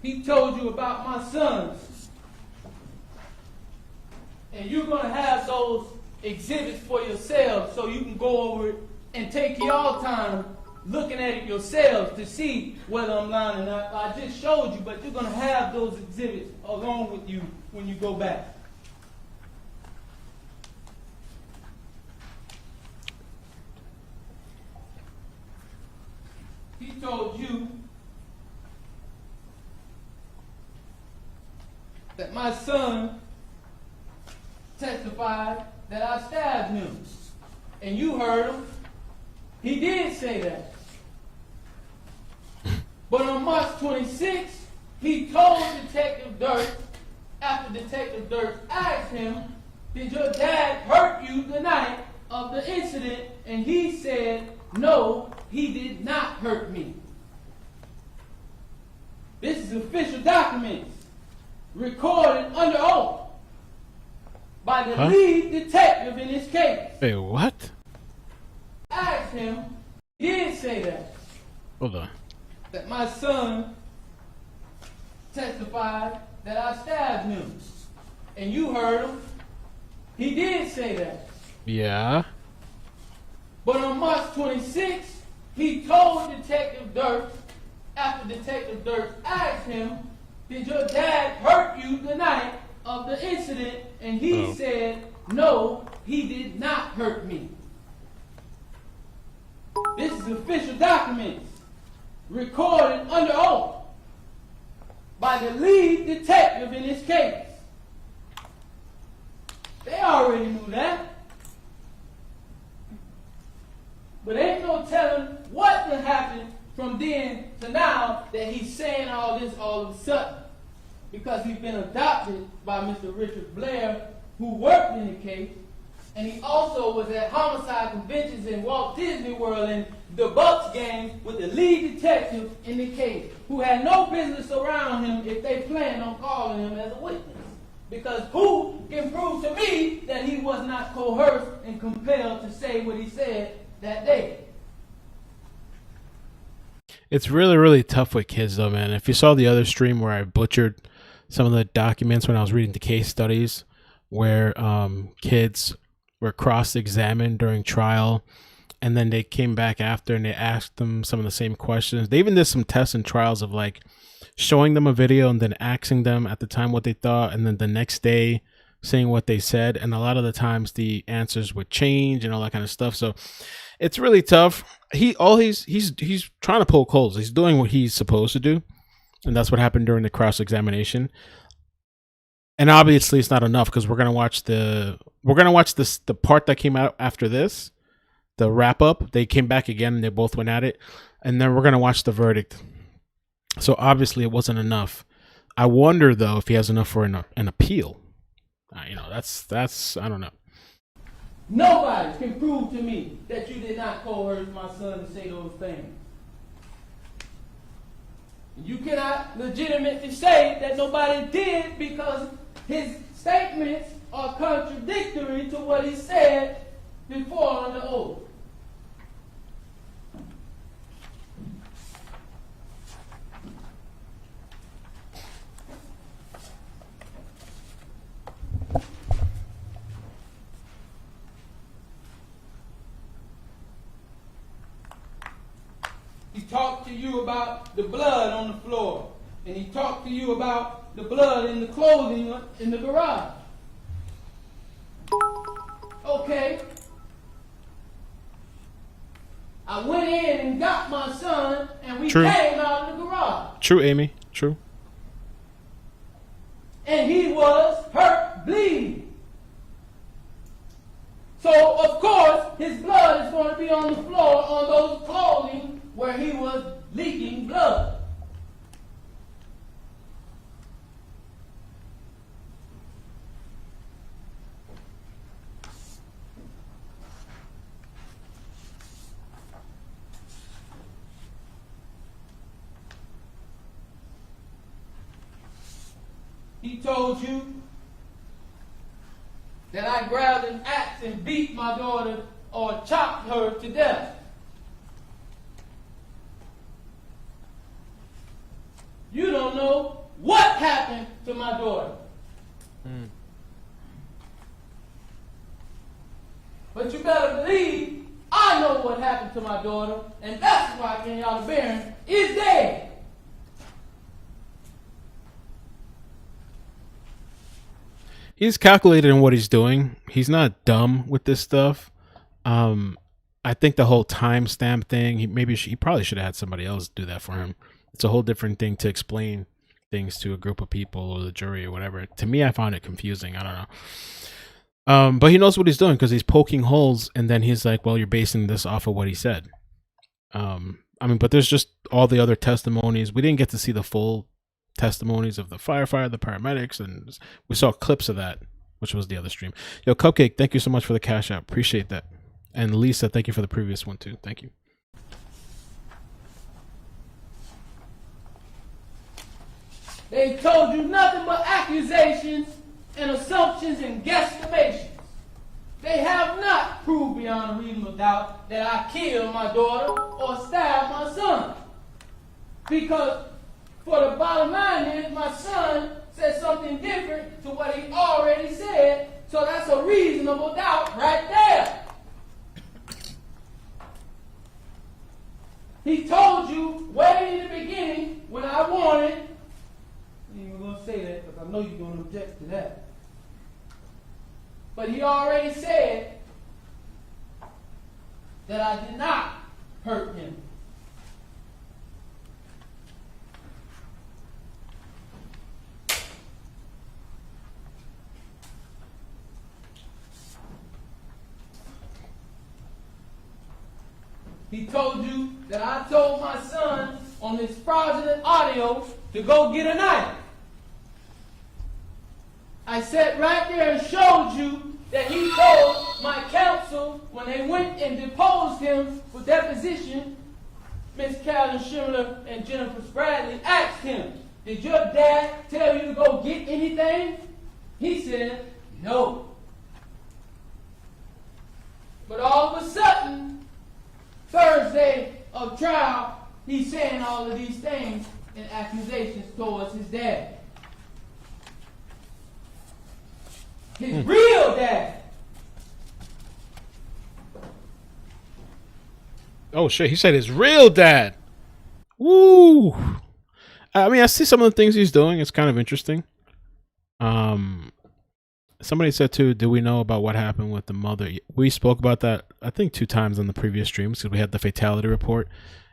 [SPEAKER 4] He told you about my sons. And you're going to have those exhibits for yourselves so you can go over it and take your time looking at it yourselves to see whether I'm lying or not. I just showed you, but you're going to have those exhibits along with you when you go back. He told you that my son testified that I stabbed him. And you heard him. He did say that. But on March 26th, he told Detective Dirt, after Detective Dirt asked him, did your dad hurt you the night of the incident? And he said, no, he did not hurt me. This is official documents recorded under oath by the lead detective in this case.
[SPEAKER 1] Wait, what?
[SPEAKER 4] Asked him, he did say that.
[SPEAKER 1] Hold on.
[SPEAKER 4] That my son testified that I stabbed him. And you heard him. He did say that.
[SPEAKER 1] Yeah.
[SPEAKER 4] But on March 26th, he told Detective Dirt, after Detective Dirt asked him, did your dad hurt you the night of the incident? And he said, no, he did not hurt me. This is official documents recorded under oath by the lead detective in this case. They already knew that. But ain't no telling what can happen from then to now that he's saying all this all of a sudden. Because he's been adopted by Mr. Richard Blair, who worked in the case, and he also was at homicide conventions in Walt Disney World and the Bucks games with the lead detective in the case, who had no business around him if they planned on calling him as a witness. Because who can prove to me that he was not coerced and compelled to say what he said that day?
[SPEAKER 1] It's really, really tough with kids, though, man. If you saw the other stream where I butchered some of the documents when I was reading the case studies, where kids were cross-examined during trial, and then they came back after and they asked them some of the same questions. They even did some tests and trials of like showing them a video and then asking them at the time what they thought, and then the next day saying what they said. And a lot of the times the answers would change and all that kind of stuff. So it's really tough. He's trying to pull holes. He's doing what he's supposed to do, and that's what happened during the cross-examination. And obviously, it's not enough because we're gonna watch the part that came out after this, the wrap up. They came back again and they both went at it, and then we're gonna watch the verdict. So obviously, it wasn't enough. I wonder though if he has enough for an appeal. That's I don't know.
[SPEAKER 4] Nobody can prove to me that you did not coerce my son to say those things. You cannot legitimately say that nobody did, because his statements are contradictory to what he said before on the oath. He talked to you about the blood on the floor, and he talked to you about the blood in the clothing in the garage. Okay. I went in and got my son, and we
[SPEAKER 1] True.
[SPEAKER 4] came out of the garage.
[SPEAKER 1] True, Amy. True.
[SPEAKER 4] And he was hurt, bleeding. So, of course, his blood is going to be on the floor on those clothing where he was leaking blood. He told you that I grabbed an axe and beat my daughter or chopped her to death. You don't know what happened to my daughter. But you better believe I know what happened to my daughter, and that's why Kenyatta Barron is dead.
[SPEAKER 1] He's calculated in what he's doing. He's not dumb with this stuff. I think the whole timestamp thing, he probably should have had somebody else do that for him. It's a whole different thing to explain things to a group of people or the jury or whatever. To me, I found it confusing. I don't know. But he knows what he's doing because he's poking holes, and then he's like, well, you're basing this off of what he said. But there's just all the other testimonies. We didn't get to see the full testimonies of the firefighter, the paramedics, and we saw clips of that, which was the other stream. Yo, Cupcake, thank you so much for the cash out. Appreciate that. And Lisa, thank you for the previous one too. Thank you.
[SPEAKER 4] They told you nothing but accusations and assumptions and guesstimations. They have not proved beyond a reasonable doubt that I killed my daughter or stabbed my son. Because for the bottom line is my son said something different to what he already said, so that's a reasonable doubt right there. He told you way in the beginning when I wanted, I ain't even going to say that because I know you're going to object to that. But he already said that I did not hurt him. He told you that I told my son on this fraudulent audio to go get a knife. I sat right there and showed you that he told my counsel when they went and deposed him for deposition, Miss Carolyn Schindler and Jennifer Bradley asked him, did your dad tell you to go get anything? He said, no. But all of a sudden, Thursday of trial, he's saying all of these things and accusations towards his dad. His real dad.
[SPEAKER 1] Oh shit, he said his real dad. Woo. I mean, I see some of the things he's doing. It's kind of interesting. Somebody said too, do we know about what happened with the mother? We spoke about that, I think, 2 times on the previous streams because we had the fatality report,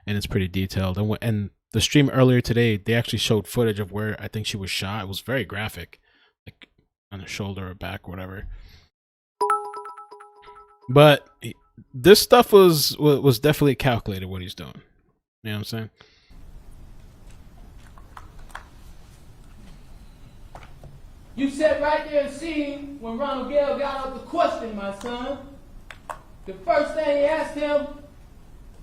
[SPEAKER 1] and it's pretty detailed. And the stream earlier today, they actually showed footage of where I think she was shot. It was very graphic, like on the shoulder or back, or whatever. But this stuff was definitely calculated what he's doing. You know what I'm saying?
[SPEAKER 4] You sat right there and seen when Ronnie O'Neal got up to question my son. The first thing he asked him,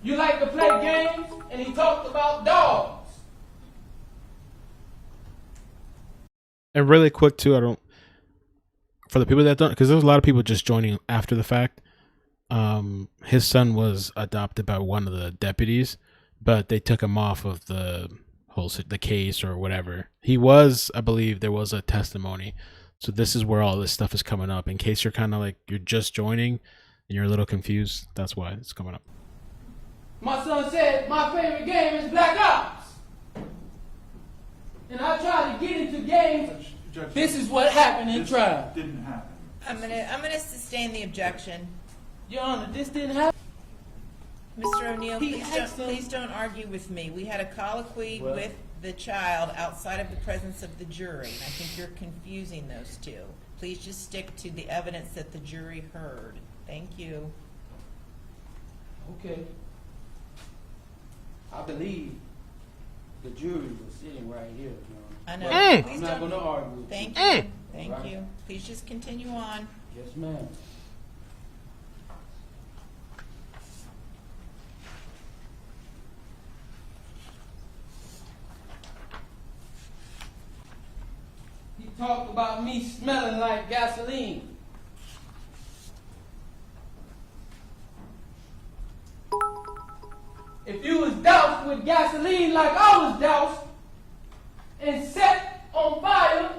[SPEAKER 4] you like to play games? And he talked about dogs.
[SPEAKER 1] And really quick too, for the people that don't, because there's a lot of people just joining after the fact. His son was adopted by one of the deputies, but they took him off of the case or whatever. He was, I believe, there was a testimony. So this is where all this stuff is coming up. In case you're kind of like you're just joining and you're a little confused, that's why it's coming up.
[SPEAKER 4] My son said my favorite game is Black Ops, and I tried to get into games.
[SPEAKER 3] Judge,
[SPEAKER 4] This is what happened in
[SPEAKER 3] this
[SPEAKER 4] trial.
[SPEAKER 3] didn't happen.
[SPEAKER 2] I'm gonna sustain the objection.
[SPEAKER 4] Your Honor, this didn't happen.
[SPEAKER 2] Mr. O'Neal,
[SPEAKER 4] He asked him-
[SPEAKER 2] please don't argue with me. We had a colloquy
[SPEAKER 4] What?
[SPEAKER 2] with the child outside of the presence of the jury, and I think you're confusing those two. Please just stick to the evidence that the jury heard. Thank you.
[SPEAKER 4] Okay. I believe the jury was sitting right here, Your Honor.
[SPEAKER 2] I know.
[SPEAKER 1] Mm.
[SPEAKER 2] Please
[SPEAKER 4] I'm not
[SPEAKER 2] don't.
[SPEAKER 4] going to argue with
[SPEAKER 2] Thank
[SPEAKER 4] you.
[SPEAKER 2] you.
[SPEAKER 1] Mm.
[SPEAKER 2] Thank
[SPEAKER 4] Right.
[SPEAKER 2] you. Please just continue on.
[SPEAKER 4] Yes, ma'am. He talked about me smelling like gasoline. If you was doused with gasoline like I was doused and set on fire,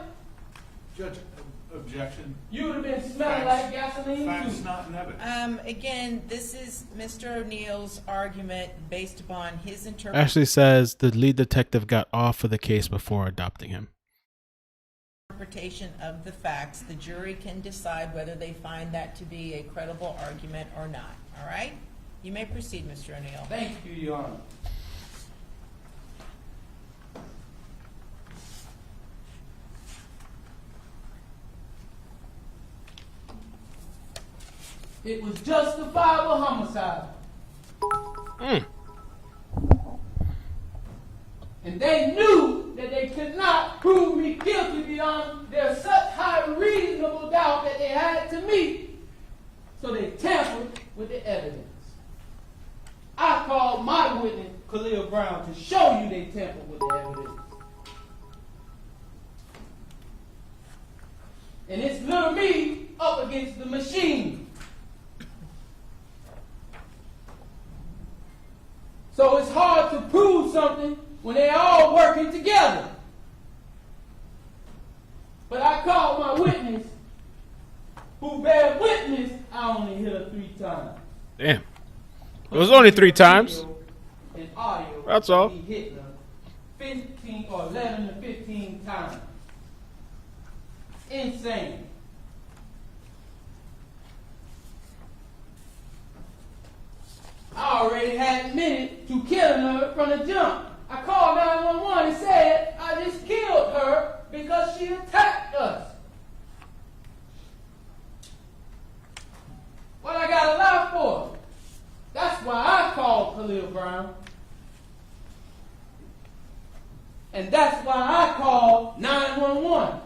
[SPEAKER 3] Judge, objection.
[SPEAKER 4] you would have been smelling like gasoline
[SPEAKER 3] Facts
[SPEAKER 4] too.
[SPEAKER 3] not in evidence.
[SPEAKER 2] Again, this is Mr. O'Neal's argument based upon his interpretation.
[SPEAKER 1] Ashley says the lead detective got off of the case before adopting him.
[SPEAKER 2] Of the facts. The jury can decide whether they find that to be a credible argument or not. All right? You may proceed, Mr. O'Neal.
[SPEAKER 4] Thank you, Your Honor. It was justifiable homicide.
[SPEAKER 1] Mm.
[SPEAKER 4] And they knew that they could not prove me guilty beyond there's such high reasonable doubt that they had to meet. So they tampered with the evidence. I called my witness, Khalil Brown, to show you they tampered with the evidence. And it's little me up against the machine. So it's hard to prove something when they're all working together. But I called my witness, who bear witness, I only hit her 3 times.
[SPEAKER 1] Damn. It was only 3 times.
[SPEAKER 4] And audio,
[SPEAKER 1] That's all.
[SPEAKER 4] he hit her 15 or 11 to 15 times. Insane. I already had admitted to killing her from the jump. I called 911 and said I just killed her because she attacked us. What I got to lie for? That's why I called Khalil Brown. And that's why I called 911.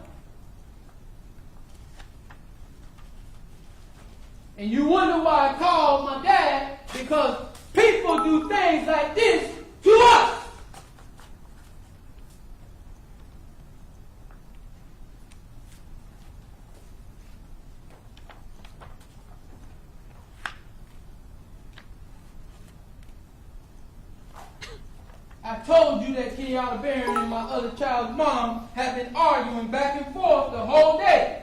[SPEAKER 4] And you wonder why I called my dad? Because people do things like this to us. I told you that Kenyatta Barron and my other child's mom have been arguing back and forth the whole day,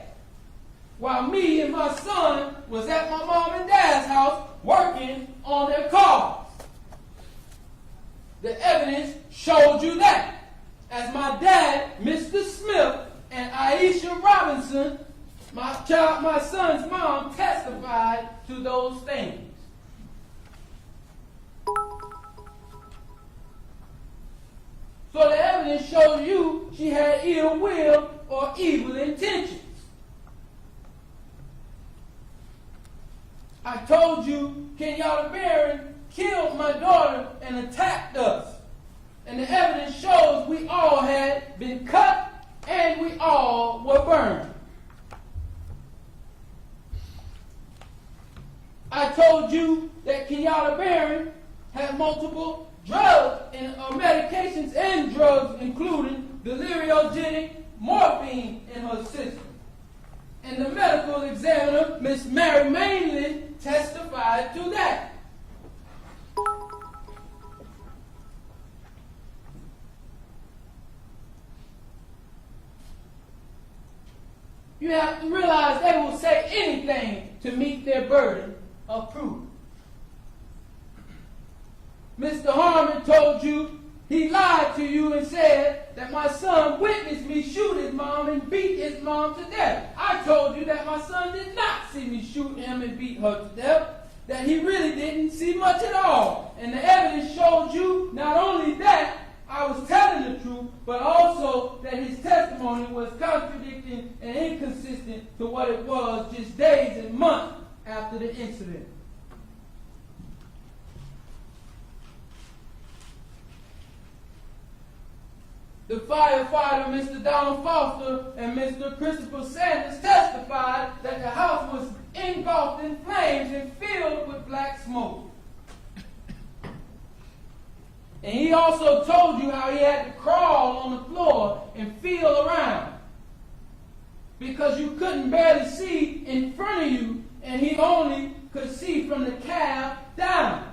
[SPEAKER 4] while me and my son was at my mom and dad's house working on their cars. The evidence showed you that, as my dad, Mr. Smith, and Aisha Robinson, my son's mom, testified to those things. So the evidence shows you she had ill will or evil intentions. I told you Kenyatta Barron killed my daughter and attacked us. And the evidence shows we all had been cut and we all were burned. I told you that Kenyatta Barron had multiple drugs and medications and drugs, including deliriogenic morphine in her system. And the medical examiner, Miss Mary Mainland, testified to that. You have to realize they will say anything to meet their burden of proof. Mr. Harmon told you he lied to you and said that my son witnessed me shoot his mom and beat his mom to death. I told you that my son did not see me shoot him and beat her to death, that he really didn't see much at all. And the evidence showed you not only that I was telling the truth, but also that his testimony was contradicting and inconsistent to what it was just days and months after the incident. The firefighter, Mr. Donald Foster, and Mr. Christopher Sanders testified that the house was engulfed in flames and filled with black smoke. And he also told you how he had to crawl on the floor and feel around because you couldn't barely see in front of you, and he only could see from the cab down.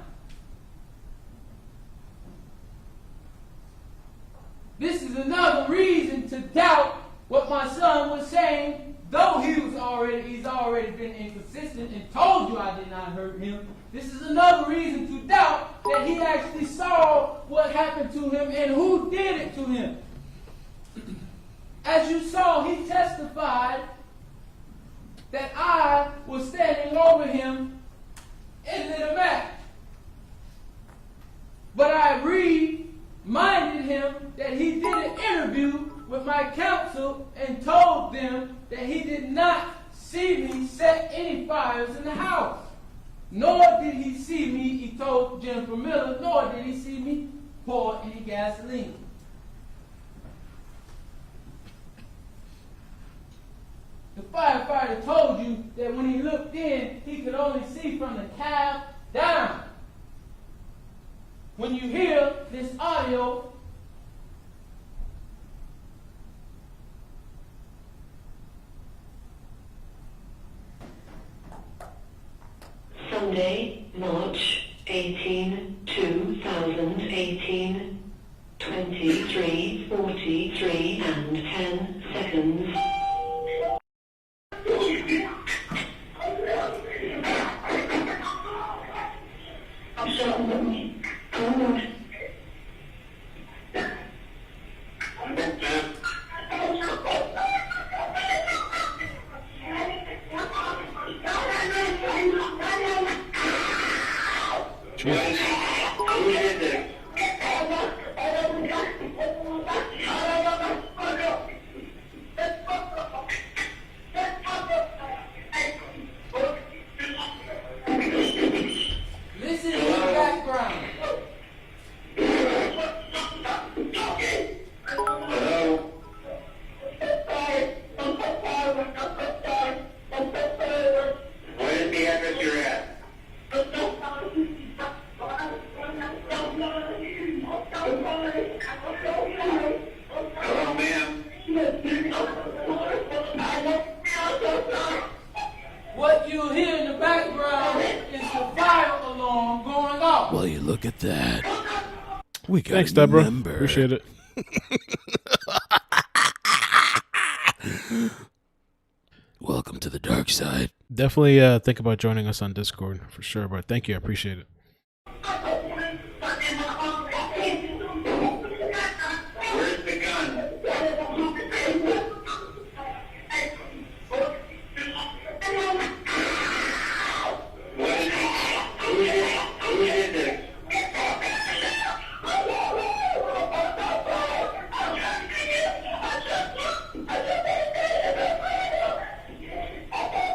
[SPEAKER 4] This is another reason to doubt what my son was saying, though he's already been inconsistent and told you I did not hurt him. This is another reason to doubt that he actually saw what happened to him and who did it to him. As you saw, he testified that I was standing over him in the back. But I reminded him that he did an interview with my counsel and told them that he did not see me set any fires in the house. Nor did he see me, he told Jennifer Miller, nor did he see me pour any gasoline. The firefighter told you that when he looked in, he could only see from the cab down. When you hear this audio,
[SPEAKER 5] Sunday, March 18, 2018, 23:43 and 10 seconds. What you hear in the background is the fire alarm going off.
[SPEAKER 6] Well, you look at that. We got
[SPEAKER 1] Thanks, Deborah. Appreciate it.
[SPEAKER 6] Welcome to the dark side.
[SPEAKER 1] Definitely think about joining us on Discord for sure, but thank you. I appreciate it.
[SPEAKER 3] Where's the gun? Who did this?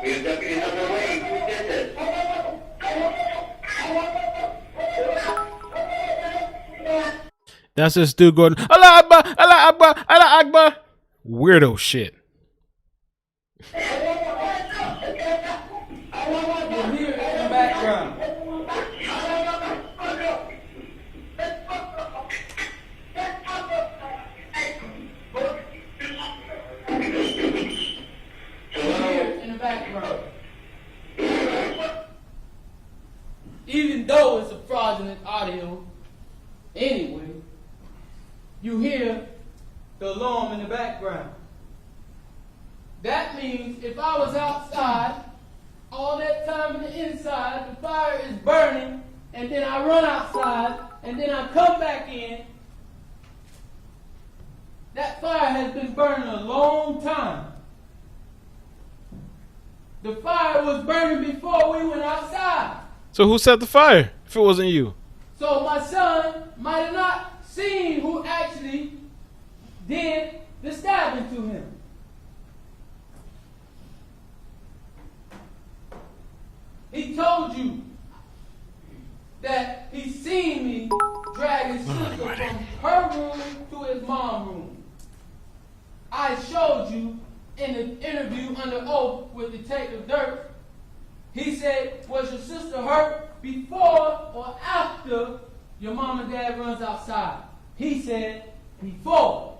[SPEAKER 3] We have deputies on the way. Who did this?
[SPEAKER 1] That's this dude going, Allah Akbar, Allah Akbar, Allah Akbar. Weirdo shit.
[SPEAKER 4] You hear it in the background. You hear even though it's a fraudulent audio, anyway, you hear the alarm in the background. That means if I was outside, all that time in the inside, the fire is burning, and then I run outside, and then I come back in, that fire has been burning a long time. The fire was burning before we went outside.
[SPEAKER 1] So who set the fire if it wasn't you?
[SPEAKER 4] So my son might have not seen who actually did the stabbing to him. He told you that he seen me drag his sister from her room to his mom's room. I showed you in the interview under oath with Detective Dirk. He said, was your sister hurt before or after your mom and dad runs outside? He said, before.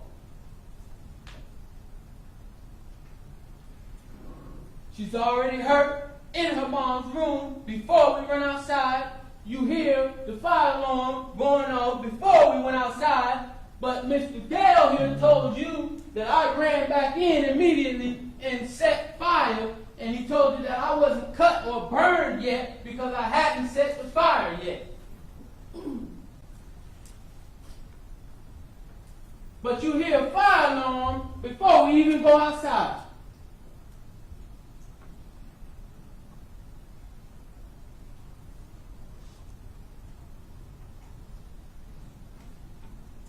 [SPEAKER 4] She's already hurt in her mom's room before we run outside. You hear the fire alarm going off before we went outside. But Mr. Gale here told you that I ran back in immediately and set fire, and he told you that I wasn't cut or burned yet because I hadn't set the fire yet. But you hear a fire alarm before we even go outside.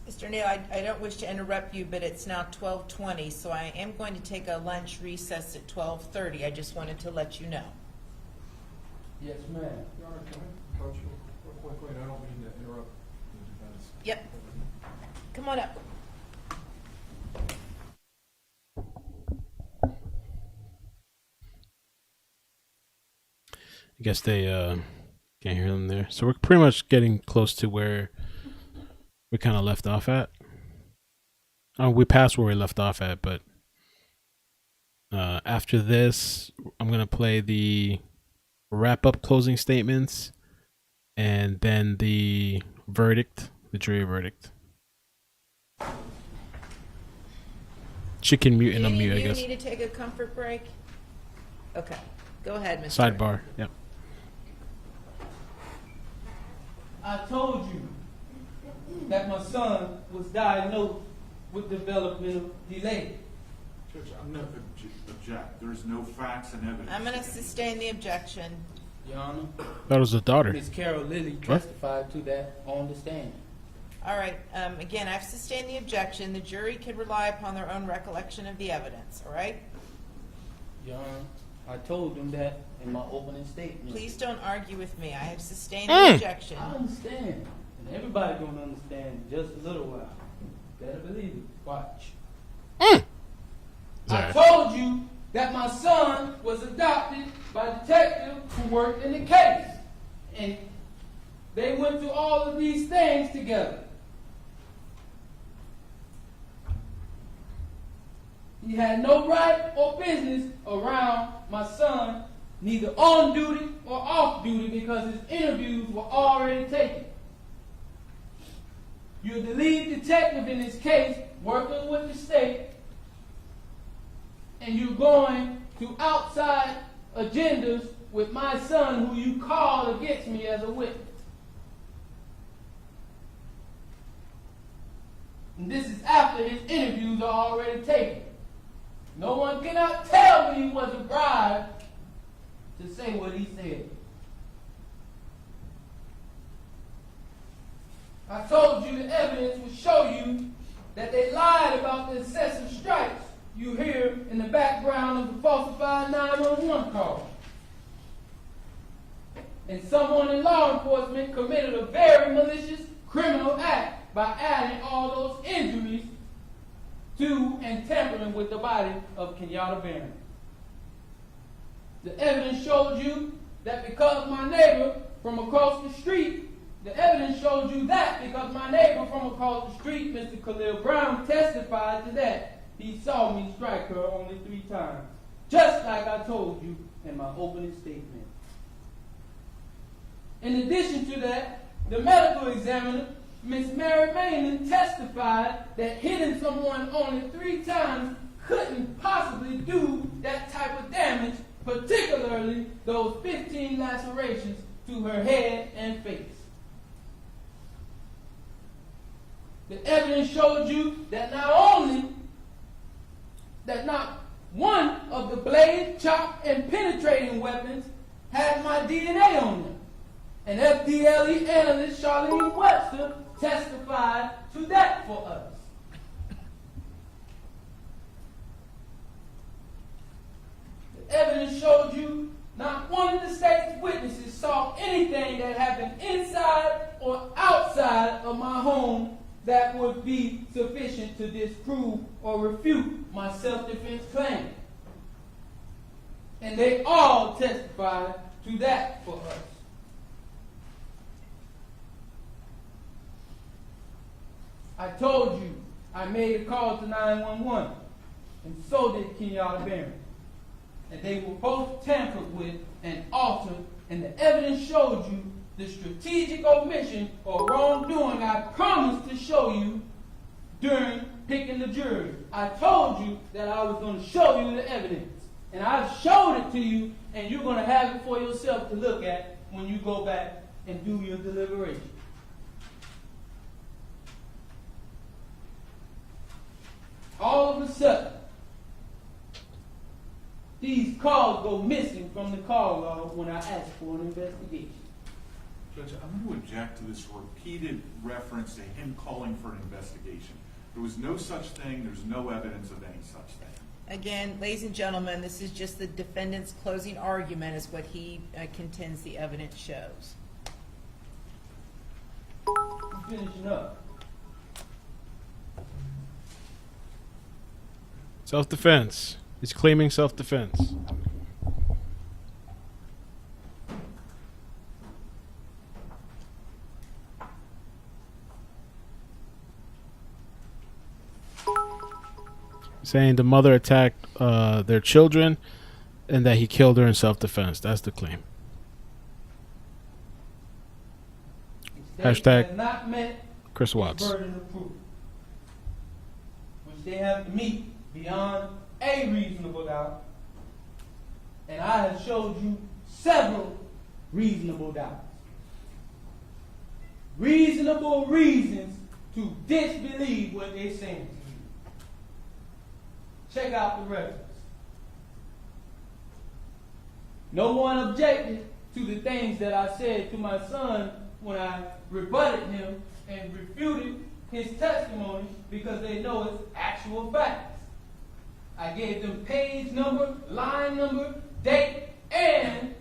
[SPEAKER 2] Mr. O'Neal, I don't wish to interrupt you, but it's now 12:20, so I am going to take a lunch recess at 12:30. I just wanted to let you know.
[SPEAKER 4] Yes, ma'am.
[SPEAKER 7] Your Honor, can I approach you real quickly? And I don't mean to interrupt the defense.
[SPEAKER 2] Yep. Come on up.
[SPEAKER 1] I guess they can't hear them there. So we're pretty much getting close to where we kind of left off at. Oh, we passed where we left off at, but after this, I'm going to play the wrap-up closing statements and then the verdict, the jury verdict. Chicken mute and unmute, I guess.
[SPEAKER 2] Do you need to take a comfort break? Okay. Go ahead, Mr.
[SPEAKER 1] Sidebar, yep.
[SPEAKER 4] I told you that my son was diagnosed with developmental delay.
[SPEAKER 3] Judge, I'm going to object. There's no facts and evidence.
[SPEAKER 2] I'm going to sustain the objection.
[SPEAKER 4] Your Honor,
[SPEAKER 1] That was the daughter.
[SPEAKER 4] Ms. Carol Lilly testified to that on the stand.
[SPEAKER 2] All right. Again, I've sustained the objection. The jury can rely upon their own recollection of the evidence, all right?
[SPEAKER 4] Your Honor, I told them that in my opening statement.
[SPEAKER 2] Please don't argue with me. I have sustained the objection.
[SPEAKER 4] I understand. And everybody gonna understand in just a little while. Better believe it. Watch. I
[SPEAKER 1] Sorry.
[SPEAKER 4] told you that my son was adopted by a detective who worked in the case. And they went through all of these things together. He had no right or business around my son, neither on duty or off duty, because his interviews were already taken. You're the lead detective in this case, working with the state, and you're going to outside agendas with my son, who you called against me as a witness. And this is after his interviews are already taken. No one cannot tell me he wasn't bribed to say what he said. I told you the evidence would show you that they lied about the excessive strikes you hear in the background of the falsified 911 call. And someone in law enforcement committed a very malicious criminal act by adding all those injuries to and tampering with the body of Kenyatta Barron. The evidence showed you that because my neighbor from across the street, Mr. Khalil Brown testified to that. He saw me strike her only 3 times, just like I told you in my opening statement.
[SPEAKER 5] In addition to that, the medical examiner, Ms. Mary Maynard, testified that hitting someone only 3 times couldn't possibly do that type of damage, particularly those 15 lacerations to her head and face. The evidence showed you that not one of the blade, chop, and penetrating weapons had my DNA on them. And FDLE analyst Charlene Webster testified to that for us. The evidence showed you not one of the state's witnesses saw anything that happened inside or outside of my home that would be sufficient to disprove or refute my self-defense claim. And they all testified to that for us. I told you I made a call to 911, and so did Kenyatta Barron. And they were both tampered with and altered, and the evidence showed you the strategic omission or wrongdoing I promised to show you during picking the jury. I told you that I was going to show you the evidence, and I've showed it to you, and you're going to have it for yourself to look at when you go back and do your deliberation. All of a sudden, these calls go missing from the call log when I ask for an investigation.
[SPEAKER 3] Judge, I'm going to object to this repeated reference to him calling for an investigation. There was no such thing. There's no evidence of any such thing.
[SPEAKER 2] Again, ladies and gentlemen, this is just the defendant's closing argument is what he contends the evidence shows.
[SPEAKER 5] I'm finishing up.
[SPEAKER 1] Self-defense. He's claiming self-defense. Saying the mother attacked their children and that he killed her in self-defense. That's the claim. Hashtag
[SPEAKER 5] has not met
[SPEAKER 1] Chris Watts.
[SPEAKER 5] burden of proof, which they have to meet beyond a reasonable doubt, and I have showed you several reasonable doubts. Reasonable reasons to disbelieve what they're saying to you. Check out the reference. No one objected to the things that I said to my son when I rebutted him and refuted his testimony because they know it's actual facts. I gave them page number, line number, date, and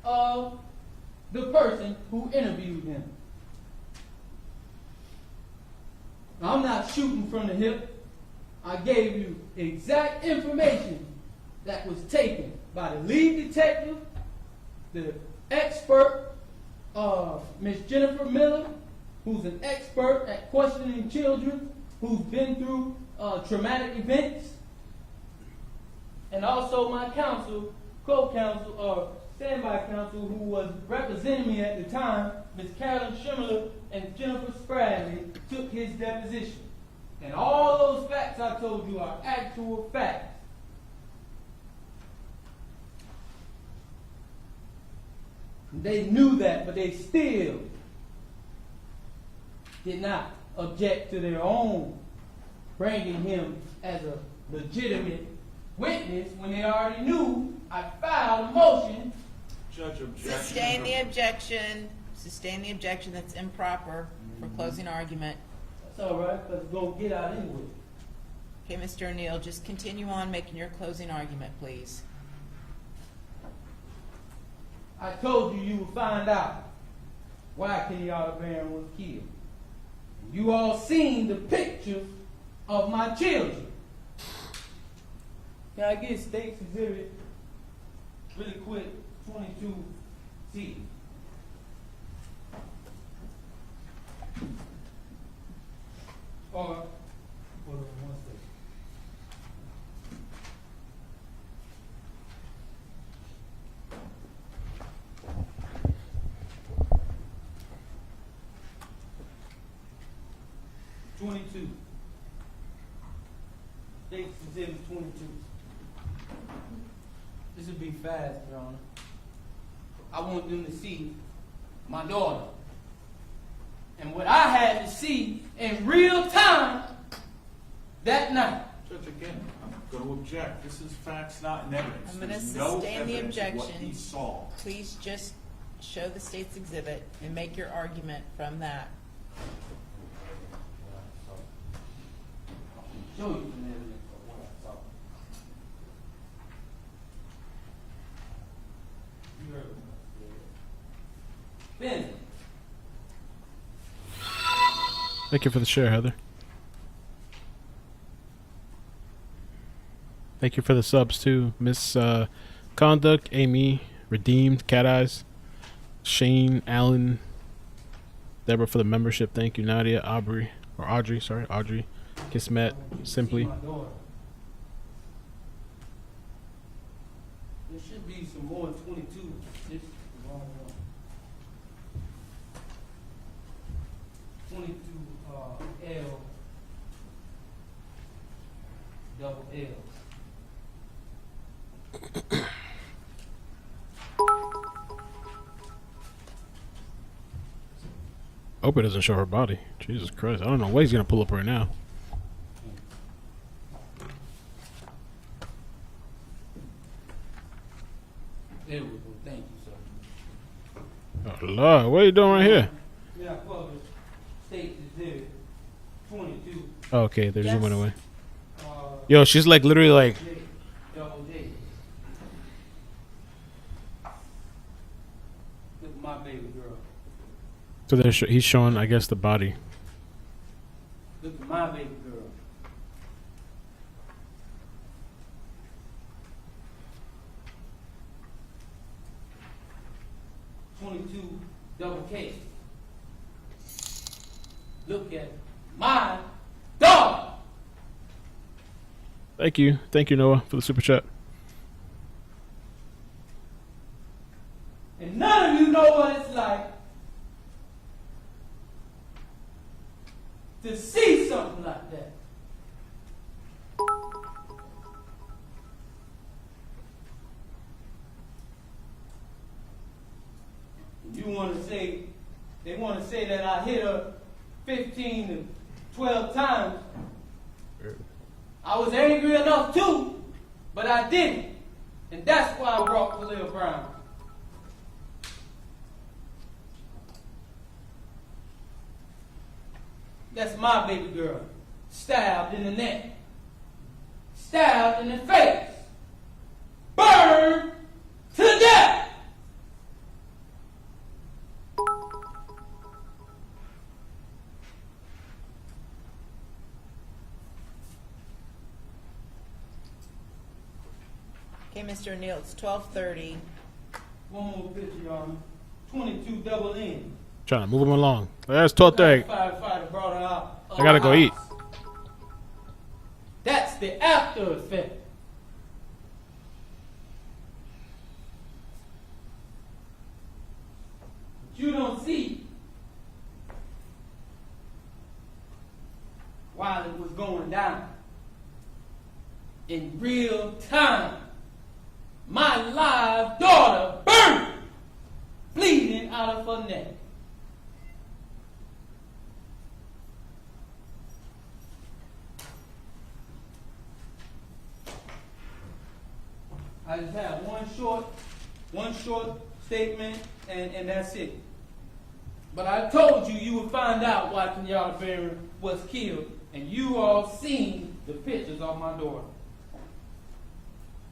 [SPEAKER 5] the person who interviewed him. I'm not shooting from the hip. I gave you exact information that was taken by the lead detective, the expert, Ms. Jennifer Miller, who's an expert at questioning children who's been through traumatic events, and also my counsel, co-counsel, or standby counsel who was representing me at the time, Ms. Carolyn Schimmerler and Jennifer Spradley, took his deposition. And all those facts I told you are actual facts. They knew that, but they still did not object to their own bringing him as a legitimate witness when they already knew I filed a motion.
[SPEAKER 3] Judge, objection.
[SPEAKER 2] Sustain the objection. Sustain the objection. That's improper for closing argument.
[SPEAKER 5] That's all right, because it's going to get out anyway.
[SPEAKER 2] Okay, Mr. O'Neal, just continue on making your closing argument, please.
[SPEAKER 5] I told you you would find out why Kenyatta Barron was killed. You all seen the pictures of my children. Can I get State's Exhibit really quick? 22C. Or, hold on one second. 22. State's Exhibit 22. This will be fast, Your Honor. I want them to see my daughter. And what I had to see in real time that night.
[SPEAKER 3] Judge, again, I'm going to object. This is facts, not an evidence.
[SPEAKER 2] I'm going to
[SPEAKER 3] There's no
[SPEAKER 2] sustain the
[SPEAKER 3] evidence of
[SPEAKER 2] objection.
[SPEAKER 3] what he saw.
[SPEAKER 2] Please just show the state's exhibit and make your argument from that.
[SPEAKER 5] Show you some evidence of what I saw. You heard what I said. Ben.
[SPEAKER 1] Thank you for the share, Heather. Thank you for the subs too, Miss Conduct, Amy, Redeemed, Cat Eyes, Shane, Allen, Deborah for the membership. Thank you, Nadia, Audrey, Kismet, Simply.
[SPEAKER 5] There should be some more 22. This is the wrong one. 22 L double L.
[SPEAKER 1] Hope it doesn't show her body. Jesus Christ. I don't know what he's going to pull up right now.
[SPEAKER 5] There we go. Thank you, sir.
[SPEAKER 1] Oh, Lord. What are you doing right here?
[SPEAKER 5] Yeah, I published State Exhibit 22.
[SPEAKER 1] Oh, okay, they're
[SPEAKER 2] Yes.
[SPEAKER 1] zooming away.
[SPEAKER 5] Uh,
[SPEAKER 1] Yo, she's like literally like,
[SPEAKER 5] J, double J. Look at my baby girl.
[SPEAKER 1] so he's showing, I guess, the body.
[SPEAKER 5] Look at my baby girl. .22 double K. Look at my daughter.
[SPEAKER 1] Thank you, Noah, for the super chat.
[SPEAKER 5] And none of you know what it's like to see something like that. You want to say, they want to say that I hit her 15 to 12 times. I was angry enough too, but I didn't. And that's why I brought Khalil Brown. That's my baby girl, stabbed in the neck, stabbed in the face, burned to death.
[SPEAKER 2] Okay, Mr. O'Neal, it's 12:30.
[SPEAKER 5] One more picture, Your Honor. 22 double N.
[SPEAKER 1] Trying to move him along. That's 12:30.
[SPEAKER 5] Firefighter brought her out.
[SPEAKER 1] I gotta go eat.
[SPEAKER 5] That's the after effect. But you don't see while it was going down. In real time, my live daughter burned, bleeding out of her neck. I just have one short statement, and that's it. But I told you you would find out why Kenyatta Barron was killed, and you all seen the pictures of my daughter.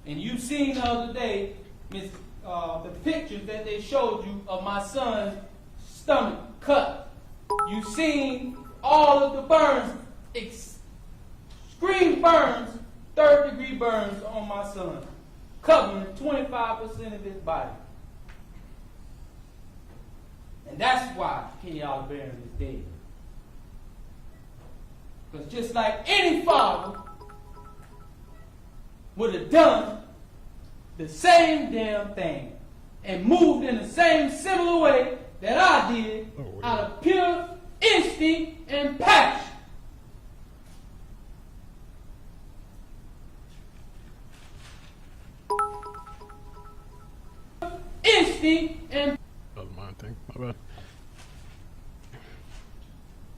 [SPEAKER 5] And you seen the other day, the pictures that they showed you of my son's stomach cut. You seen all of the burns, extreme burns, 3rd-degree burns on my son, covering 25% of his body. And that's why Kenyatta Barron is dead. Because just like any father would have done the same damn thing and moved in the same similar way that I did out of pure instinct and passion.
[SPEAKER 1] bud.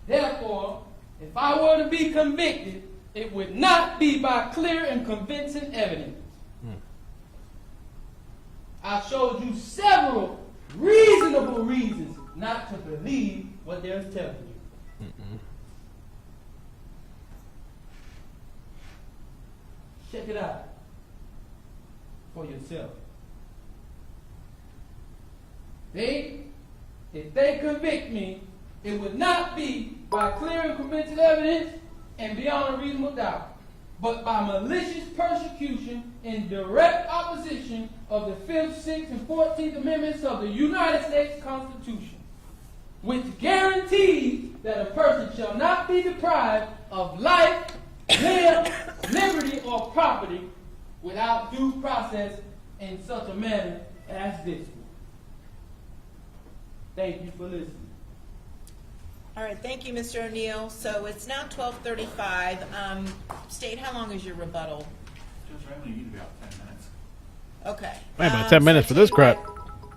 [SPEAKER 5] Therefore, if I were to be convicted, it would not be by clear and convincing evidence. I showed you several reasonable reasons not to believe what they're telling you. Check it out for yourself. If they convict me, it would not be by clear and convincing evidence and beyond a reasonable doubt, but by malicious persecution in direct opposition of the 5th, 6th, and 14th Amendments of the United States Constitution, which guarantees that a person shall not be deprived of life, limb, liberty, or property without due process in such a manner as this one. Thank you for listening.
[SPEAKER 2] All right, thank you, Mr. O'Neal. So it's now 12:35. State, how long is your rebuttal?
[SPEAKER 3] Judge, I only need about 10 minutes.
[SPEAKER 2] Okay.
[SPEAKER 1] Wait, about 10 minutes for this crap.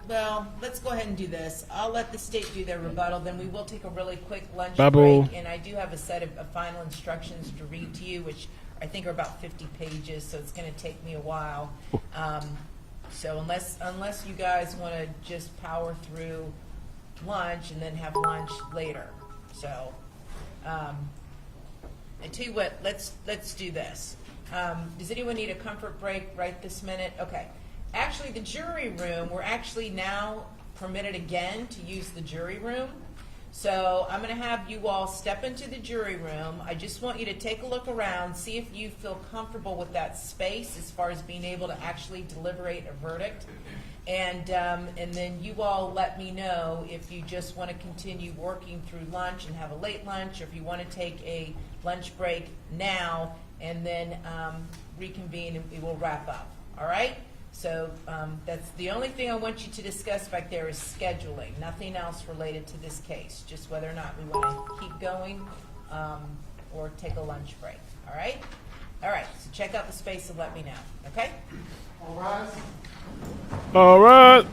[SPEAKER 2] Well, let's go ahead and do this. I'll let the state do their rebuttal, then we will take a really quick lunch
[SPEAKER 1] Bubble.
[SPEAKER 2] break. And I do have a set of final instructions to read to you, which I think are about 50 pages, so it's going to take me a while. So unless you guys want to just power through lunch and then have lunch later. So, I tell you what, let's do this. Does anyone need a comfort break right this minute? Okay. Actually, the jury room, we're actually now permitted again to use the jury room. So I'm going to have you all step into the jury room. I just want you to take a look around, see if you feel comfortable with that space as far as being able to actually deliberate a verdict. And then you all let me know if you just want to continue working through lunch and have a late lunch, or if you want to take a lunch break now and then reconvene and we will wrap up. All right? So that's the only thing I want you to discuss back there is scheduling. Nothing else related to this case. Just whether or not we want to keep going or take a lunch break. All right? All right. So check out the space and let me know. Okay?
[SPEAKER 7] All right.
[SPEAKER 1] All right.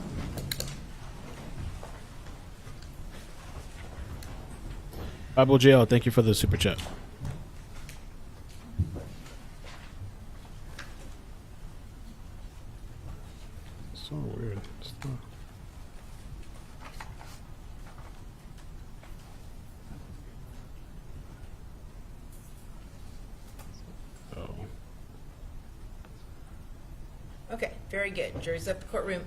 [SPEAKER 1] Bible Jail, thank you for the super chat. So weird.
[SPEAKER 2] Okay, very good. Jury's up the courtroom.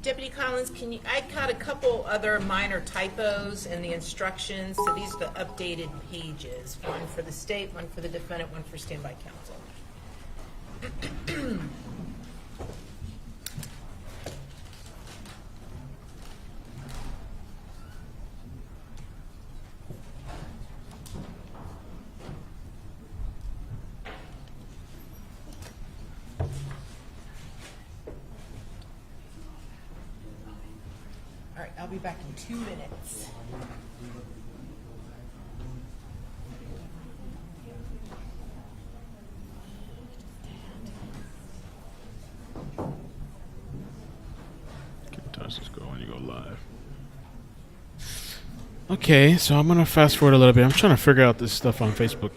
[SPEAKER 2] Deputy Collins, I caught a couple other minor typos in the instructions. So these are the updated pages. One for the state, one for the defendant, one for standby counsel. All right, I'll be back in 2 minutes.
[SPEAKER 1] Let's just go when you go live. Okay, so I'm gonna fast forward a little bit. I'm trying to figure out this stuff on Facebook,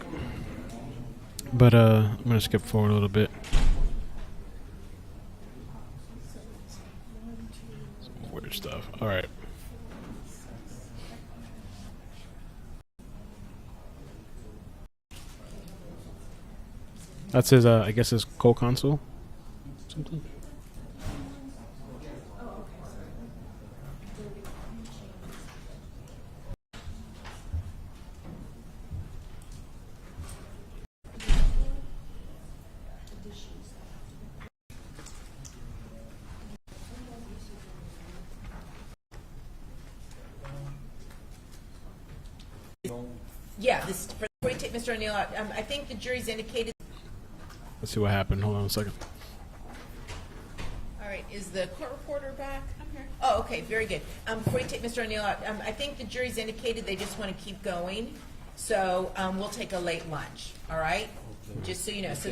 [SPEAKER 1] but I'm gonna skip forward a little bit. Some weird stuff. All right. That's his. I guess his co-consul. Something.
[SPEAKER 2] Yeah, before you take Mr. O'Neal out, I think the jury's indicated.
[SPEAKER 1] Let's see what happened. Hold on a second.
[SPEAKER 2] All right, is the court reporter back? I'm here. Oh, okay, very good. Before you take Mr. O'Neal out, I think the jury's indicated they just want to keep going, so we'll take a late lunch. All right, just so you know. So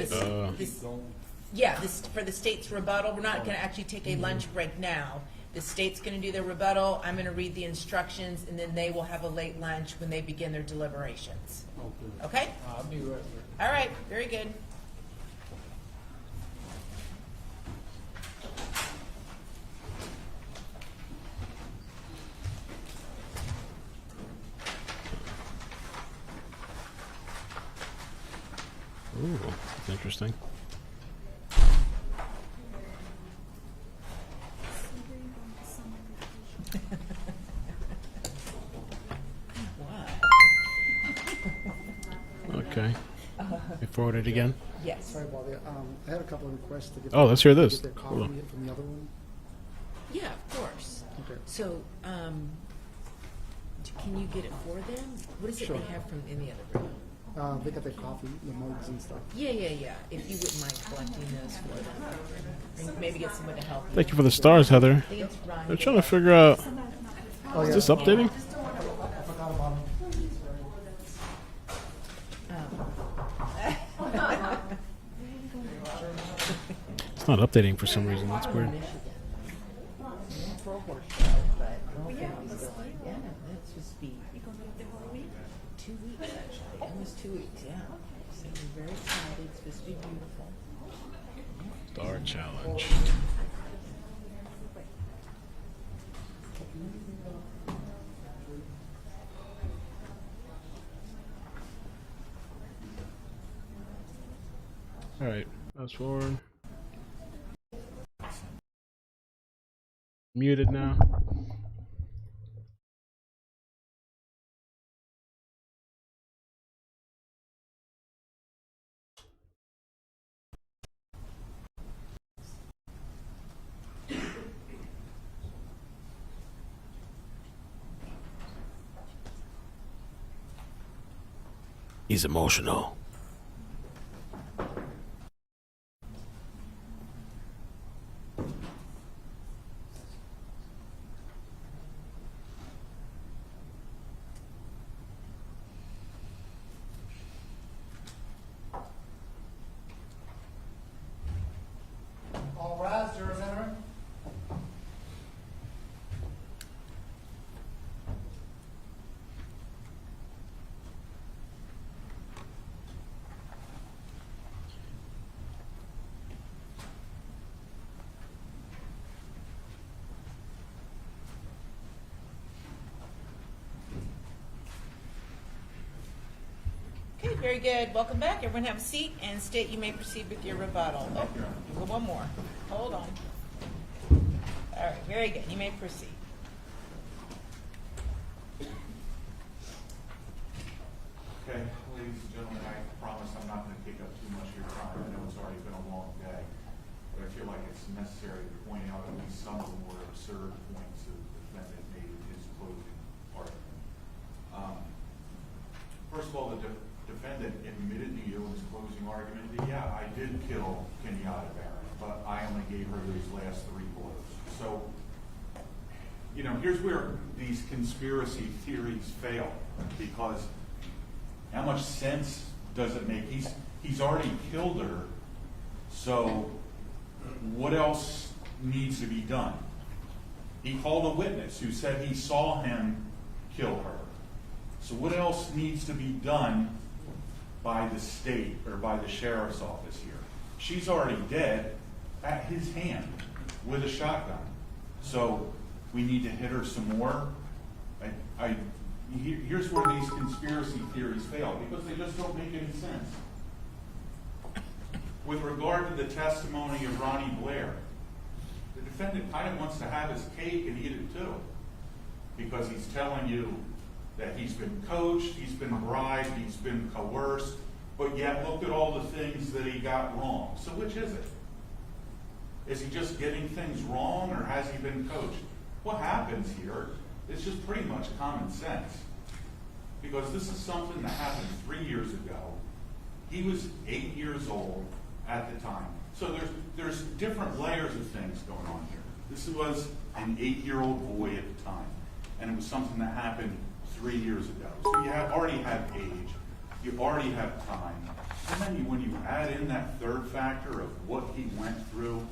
[SPEAKER 2] this for the state's rebuttal, we're not going to actually take a lunch break now, The state's going to do their rebuttal. I'm going to read the instructions, and then they will have a late lunch when they begin their deliberations. Okay?
[SPEAKER 5] I'll be right there.
[SPEAKER 2] All right, very good.
[SPEAKER 1] Ooh, that's interesting. Okay. You forward it again?
[SPEAKER 2] Yes.
[SPEAKER 8] Sorry about that. I had a couple of requests to get.
[SPEAKER 1] Oh, let's hear this.
[SPEAKER 8] Get their
[SPEAKER 1] Hold
[SPEAKER 8] copy
[SPEAKER 1] on.
[SPEAKER 8] from the other one.
[SPEAKER 2] Yeah, of course.
[SPEAKER 8] Okay.
[SPEAKER 2] So, can you get it for them? What is it
[SPEAKER 8] Sure.
[SPEAKER 2] they have from in the other room?
[SPEAKER 8] They got their coffee, the mugs and stuff.
[SPEAKER 2] Yeah. If you wouldn't mind collecting those for them, and maybe get someone to help you.
[SPEAKER 1] Thank you for the stars, Heather.
[SPEAKER 2] I think it's Ronnie.
[SPEAKER 1] I'm trying to figure out,
[SPEAKER 8] Oh,
[SPEAKER 1] is
[SPEAKER 8] yeah.
[SPEAKER 1] this updating?
[SPEAKER 8] I forgot about them.
[SPEAKER 1] It's not updating for some reason. That's weird.
[SPEAKER 2] For a horse show, but all families go like, yeah, that's just be. You going up there for a week? 2 weeks actually, almost 2 weeks, yeah. So we're very excited. It's supposed to be beautiful.
[SPEAKER 1] Star challenge. All right, fast forward. Muted now.
[SPEAKER 6] He's emotional.
[SPEAKER 8] All rise, jurors entering.
[SPEAKER 2] Okay, very good. Welcome back. Everyone have a seat and state you may proceed with your rebuttal. Oh, one more. Hold on. All right, very good. You may proceed.
[SPEAKER 3] Okay, ladies and gentlemen, I promise I'm not going to take up too much of your time. I know it's already been a long day, but I feel like it's necessary to point out at least some of the more absurd points that the defendant made in his closing argument. First of all, the defendant admitted to you in his closing argument that, yeah, I did kill Kenyatta Barron, but I only gave her those last 3 blows. So, you know, here's where these conspiracy theories fail, because how much sense does it make? He's already killed her, so what else needs to be done? He called a witness who said he saw him kill her. So what else needs to be done by the state or by the sheriff's office here? She's already dead at his hand with a shotgun. So we need to hit her some more. Here's where these conspiracy theories fail, because they just don't make any sense. With regard to the testimony of Ronnie Blair, the defendant kind of wants to have his cake and eat it too, because he's telling you that he's been coached, he's been bribed, he's been coerced, but yet look at all the things that he got wrong. So which is it? Is he just getting things wrong, or has he been coached? What happens here is just pretty much common sense, because this is something that happened 3 years ago. He was 8 years old at the time. So there's different layers of things going on here. This was an 8-year-old boy at the time, and it was something that happened 3 years ago. So you already have age, you already have time, and then when you add in that third factor of what he went through,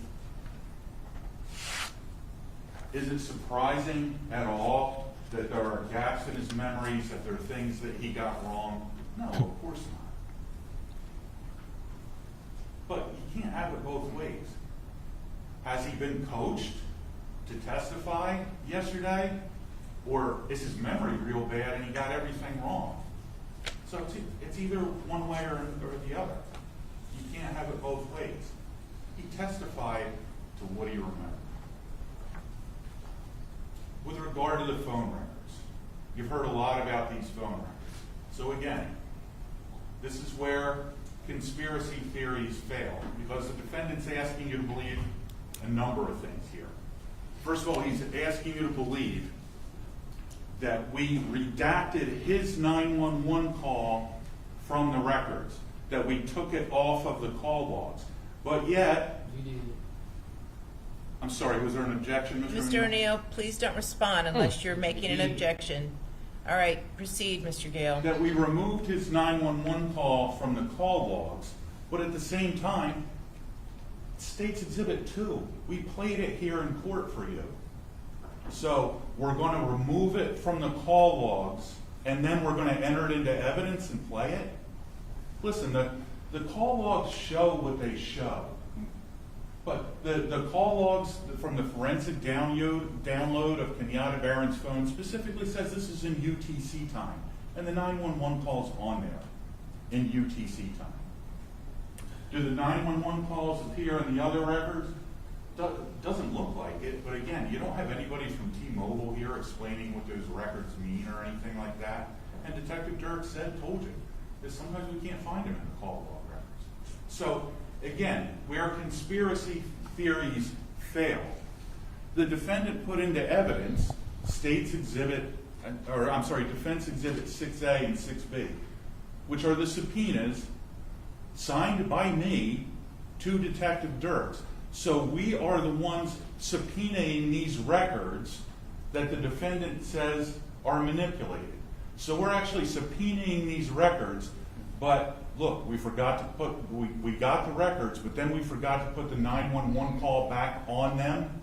[SPEAKER 3] Is it surprising at all that there are gaps in his memories, that there are things that he got wrong? No, of course not. But you can't have it both ways. Has he been coached to testify yesterday? Or is his memory real bad and he got everything wrong? So it's either one way or the other. You can't have it both ways. He testified to what he remembered. With regard to the phone records, you've heard a lot about these phone records. So again, this is where conspiracy theories fail, because the defendant's asking you to believe a number of things here. First of all, he's asking you to believe that we redacted his 911 call from the records, that we took it off of the call logs. But yet, I'm sorry, was there an objection,
[SPEAKER 2] Mr. O'Neal, please don't respond unless you're making an objection. All right, proceed, Mr. Gale.
[SPEAKER 3] That we removed his 911 call from the call logs, but at the same time, State's Exhibit 2, we played it here in court for you. So we're going to remove it from the call logs, and then we're going to enter it into evidence and play it? Listen, the call logs show what they show. But the call logs from the forensic download of Kenyatta Barron's phone specifically says this is in UTC time. And the 911 call's on there in UTC time. Do the 911 calls appear in the other records? Doesn't look like it, but again, you don't have anybody from T-Mobile here explaining what those records mean or anything like that. And Detective Dirk told you, that sometimes we can't find them in the call log records. So, again, where conspiracy theories fail, the defendant put into evidence Defense Exhibit 6A and 6B, which are the subpoenas signed by me to Detective Dirks. So we are the ones subpoenaing these records that the defendant says are manipulated. So we're actually subpoenaing these records, but look, we forgot to put, we got the records, but then we forgot to put the 911 call back on them.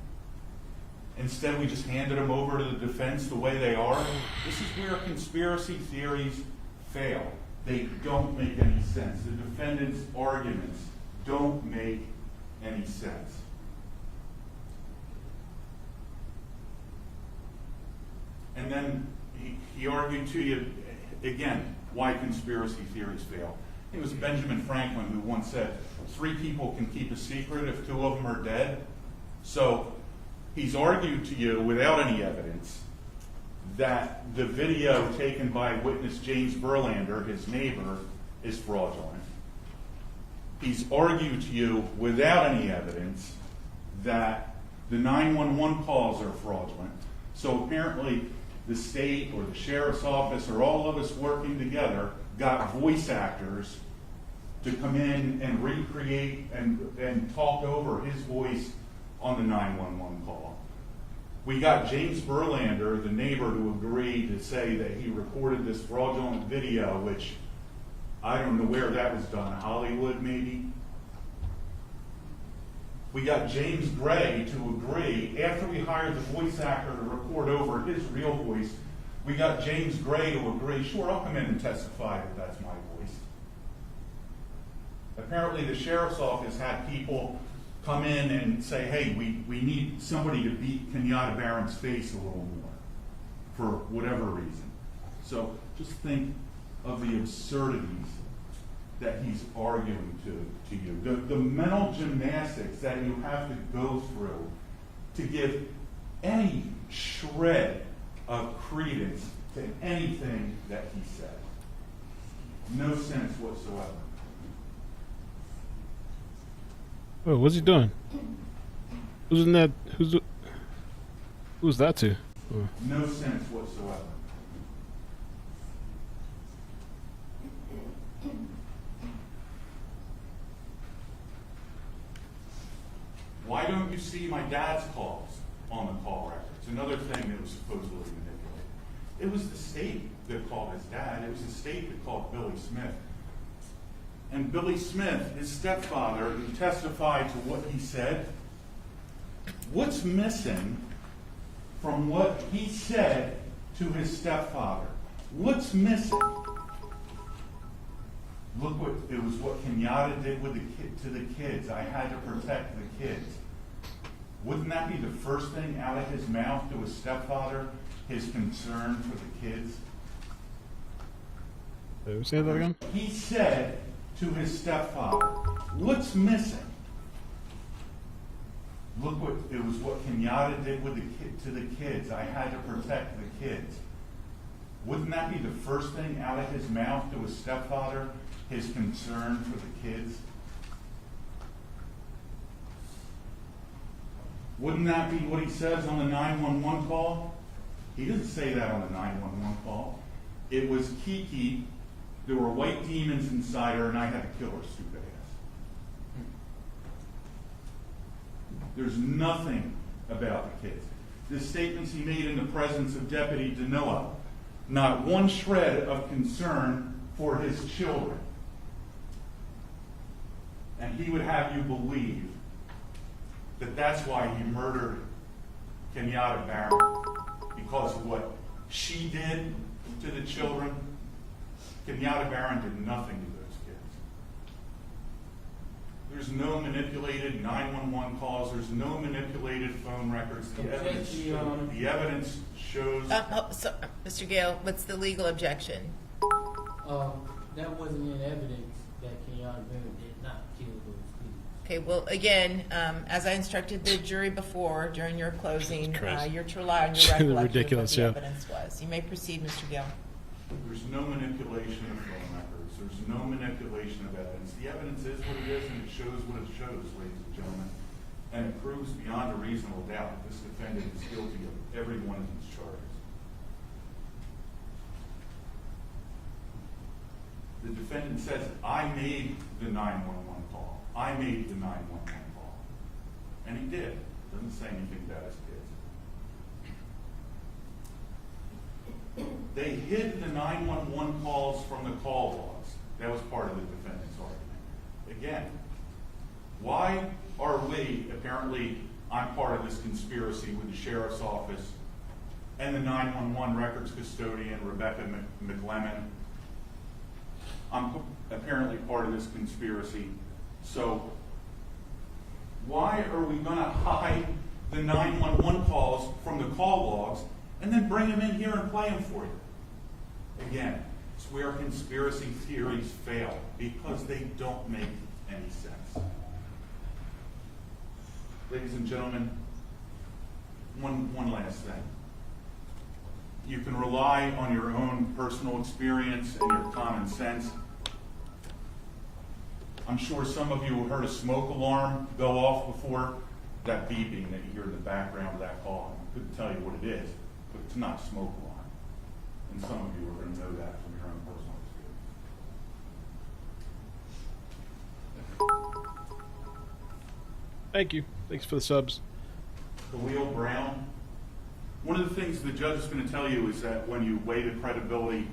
[SPEAKER 3] Instead, we just handed them over to the defense the way they are. This is where conspiracy theories fail. They don't make any sense. The defendant's arguments don't make any sense. And then he argued to you, again, why conspiracy theories fail. It was Benjamin Franklin who once said, 3 people can keep a secret if 2 of them are dead. So he's argued to you without any evidence that the video taken by witness James Berlander, his neighbor, is fraudulent. He's argued to you without any evidence that the 911 calls are fraudulent. So apparently the state or the sheriff's office or all of us working together got voice actors to come in and recreate and talk over his voice on the 911 call. We got James Berlander, the neighbor, to agree to say that he recorded this fraudulent video, which I don't know where that was done, Hollywood maybe. We got James Gray to agree, after we hired the voice actor to record over his real voice, we got James Gray to agree, sure, I'll come in and testify that that's my voice. Apparently the sheriff's office had people come in and say, hey, we need somebody to beat Kenyatta Barron's face a little more for whatever reason. So just think of the absurdities that he's arguing to you. The mental gymnastics that you have to go through to give any shred of credence to anything that he said. No sense whatsoever.
[SPEAKER 1] Oh, what's he doing? Who's that to? Oh.
[SPEAKER 3] No sense whatsoever. Why don't you see my dad's calls on the call records? Another thing that was supposedly manipulated. It was the state that called his dad. It was the state that called Billy Smith. And Billy Smith, his stepfather, who testified to what he said, what's missing from what he said to his stepfather. What's missing? Look what it was what Kenyatta did with to the kids. I had to protect the kids. Wouldn't that be the first thing out of his mouth to his stepfather? His concern for the kids?
[SPEAKER 1] Say that again?
[SPEAKER 3] He said to his stepfather, what's missing? Look what it was what Kenyatta did with to the kids. I had to protect the kids. Wouldn't that be the first thing out of his mouth to his stepfather? His concern for the kids? Wouldn't that be what he says on the 911 call? He doesn't say that on the 911 call. It was Keke. There were white demons inside her, and I had to kill her stupid ass. There's nothing about the kids. The statements he made in the presence of Deputy Danoa, not one shred of concern for his children. And he would have you believe that that's why he murdered Kenyatta Barron, because of what she did to the children. Kenyatta Barron did nothing to those kids. There's no manipulated 911 calls. There's no manipulated phone records. The evidence shows.
[SPEAKER 2] Mr. Gale, what's the legal objection?
[SPEAKER 5] That wasn't in evidence that Kenyatta Barron did not kill those people.
[SPEAKER 2] Okay, well, again, as I instructed the jury before during your closing, you're to rely on your recollection
[SPEAKER 1] Ridiculous,
[SPEAKER 2] of what the evidence was. You may proceed, Mr. Gale.
[SPEAKER 3] There's no manipulation of phone records. There's no manipulation of evidence. The evidence is what it is, and it shows what it shows, ladies and gentlemen. And it proves beyond a reasonable doubt that this defendant is guilty of every one of these charges. The defendant says, I made the 911 call. I made the 911 call. And he did. Doesn't say anything about his kids. They hid the 911 calls from the call logs. That was part of the defendant's argument. Again, why are we, apparently I'm part of this conspiracy with the sheriff's office and the 911 records custodian, Rebecca McLemmon. I'm apparently part of this conspiracy. So why are we going to hide the 911 calls from the call logs and then bring them in here and play them for you? Again, it's where conspiracy theories fail, because they don't make any sense. Ladies and gentlemen, one last thing. You can rely on your own personal experience and your common sense. I'm sure some of you have heard a smoke alarm go off before. That beeping that you hear in the background of that call. I couldn't tell you what it is, but it's not a smoke alarm. And some of you are going to know that from your own personal experience.
[SPEAKER 1] Thank you. Thanks for the subs.
[SPEAKER 3] Khalil Brown. One of the things the judge is going to tell you is that when you weigh the credibility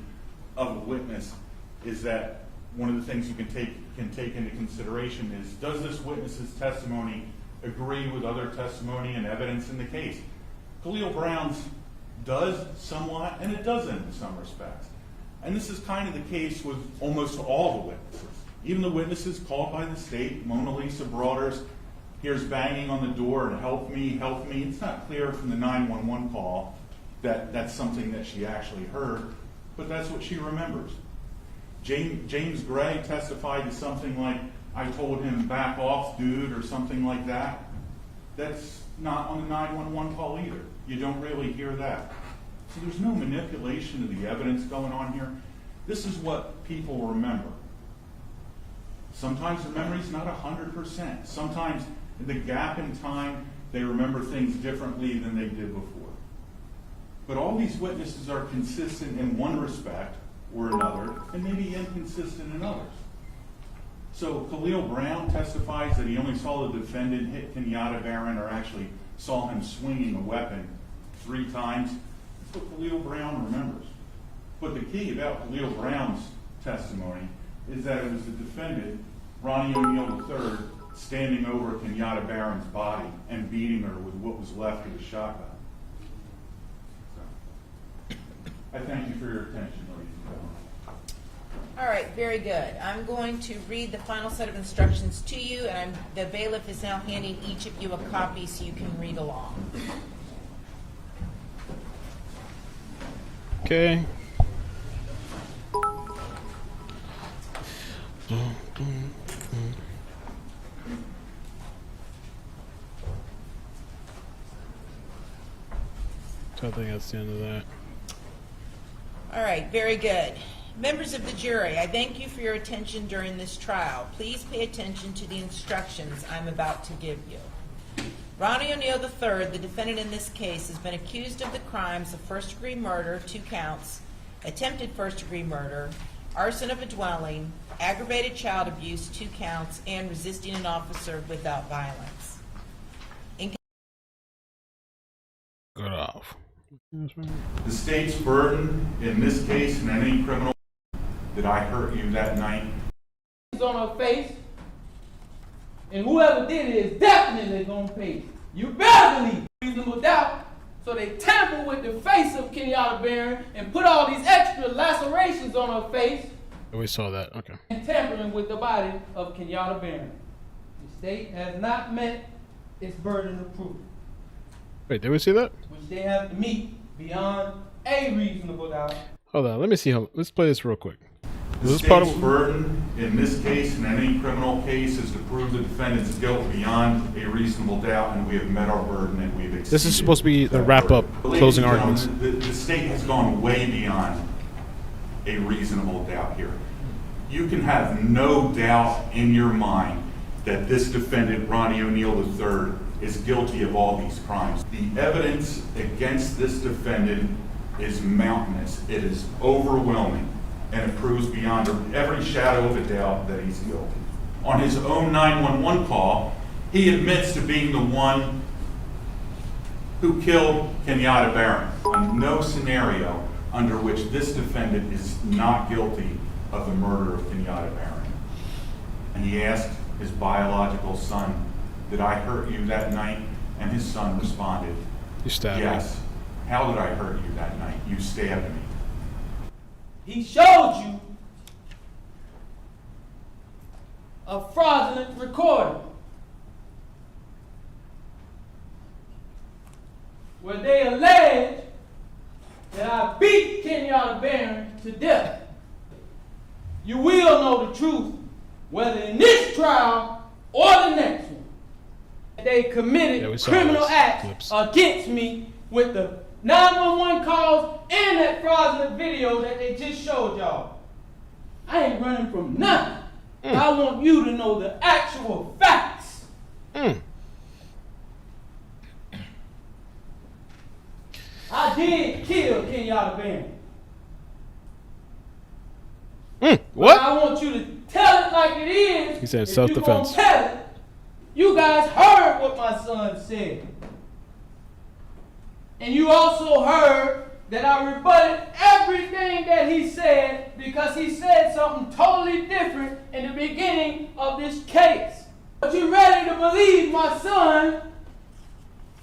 [SPEAKER 3] of a witness, is that one of the things you can take into consideration is, does this witness's testimony agree with other testimony and evidence in the case? Khalil Brown's does somewhat, and it doesn't in some respects. And this is kind of the case with almost all the witnesses. Even the witnesses called by the state, Mona Lisa Broaders, here's banging on the door and help me, help me. It's not clear from the 911 call that that's something that she actually heard, but that's what she remembers. James Gray testified to something like, I told him back off, dude, or something like that. That's not on the 911 call either. You don't really hear that. So there's no manipulation of the evidence going on here. This is what people remember. Sometimes the memory's not 100%. Sometimes in the gap in time, they remember things differently than they did before. But all these witnesses are consistent in one respect or another, and maybe inconsistent in others. So Khalil Brown testifies that he only saw the defendant hit Kenyatta Barron, or actually saw him swinging a weapon 3 times. That's what Khalil Brown remembers. But the key about Khalil Brown's testimony is that it was the defendant, Ronnie O'Neal III, standing over Kenyatta Barron's body and beating her with what was left of the shotgun. I thank you for your attention, ladies and gentlemen.
[SPEAKER 2] All right, very good. I'm going to read the final set of instructions to you, and the bailiff is now handing each of you a copy so you can read along.
[SPEAKER 1] Okay. So I think that's the end of that.
[SPEAKER 2] All right, very good. Members of the jury, I thank you for your attention during this trial. Please pay attention to the instructions I'm about to give you. Ronnie O'Neal III, the defendant in this case, has been accused of the crimes of first-degree murder, 2 counts, attempted first-degree murder, arson of a dwelling, aggravated child abuse, 2 counts, and resisting an officer without violence.
[SPEAKER 1] Good off.
[SPEAKER 3] The state's burden in this case and any criminal that I hurt you that night.
[SPEAKER 5] On her face, and whoever did it is definitely gonna pay. You better believe reasonable doubt. So they tamper with the face of Kenyatta Barron and put all these extra lacerations on her face.
[SPEAKER 1] We saw that. Okay.
[SPEAKER 5] And tampering with the body of Kenyatta Barron. The state has not met its burden of proof,
[SPEAKER 1] Wait, did we see that?
[SPEAKER 5] which they have to meet beyond a reasonable doubt.
[SPEAKER 1] Hold on. Let me see how. Let's play this real quick.
[SPEAKER 3] The
[SPEAKER 1] Is this part
[SPEAKER 3] state's
[SPEAKER 1] of?
[SPEAKER 3] burden in this case and any criminal case is to prove the defendant's guilt beyond a reasonable doubt, and we have met our burden and we've exceeded.
[SPEAKER 1] This is supposed to be the
[SPEAKER 3] that
[SPEAKER 1] wrap-up,
[SPEAKER 3] burden.
[SPEAKER 1] closing
[SPEAKER 3] Ladies and
[SPEAKER 1] arguments.
[SPEAKER 3] gentlemen, the state has gone way beyond a reasonable doubt here. You can have no doubt in your mind that this defendant, Ronnie O'Neal III, is guilty of all these crimes. The evidence against this defendant is mountainous. It is overwhelming, and it proves beyond every shadow of a doubt that he's guilty. On his own 911 call, he admits to being the one who killed Kenyatta Barron. On no scenario under which this defendant is not guilty of the murder of Kenyatta Barron. And he asked his biological son, "Did I hurt you that night?" And his son responded,
[SPEAKER 1] You stabbed me.
[SPEAKER 3] "Yes. How did I hurt you that night? You stabbed me."
[SPEAKER 5] He showed you a fraudulent recording where they allege that I beat Kenyatta Barron to death. You will know the truth, whether in this trial or the next one. They committed
[SPEAKER 1] Yeah, we saw
[SPEAKER 5] criminal
[SPEAKER 1] those
[SPEAKER 5] acts
[SPEAKER 1] clips.
[SPEAKER 5] against me with the 911 calls and that fraudulent video that they just showed y'all. I ain't running from nothing. I want you to know the actual facts. I did kill Kenyatta Barron.
[SPEAKER 1] What?
[SPEAKER 5] I want you to tell it like it is.
[SPEAKER 1] He said
[SPEAKER 5] If
[SPEAKER 1] self-defense.
[SPEAKER 5] You gonna tell it. You guys heard what my son said. And you also heard that I rebutted everything that he said because he said something totally different in the beginning of this case. But you ready to believe my son,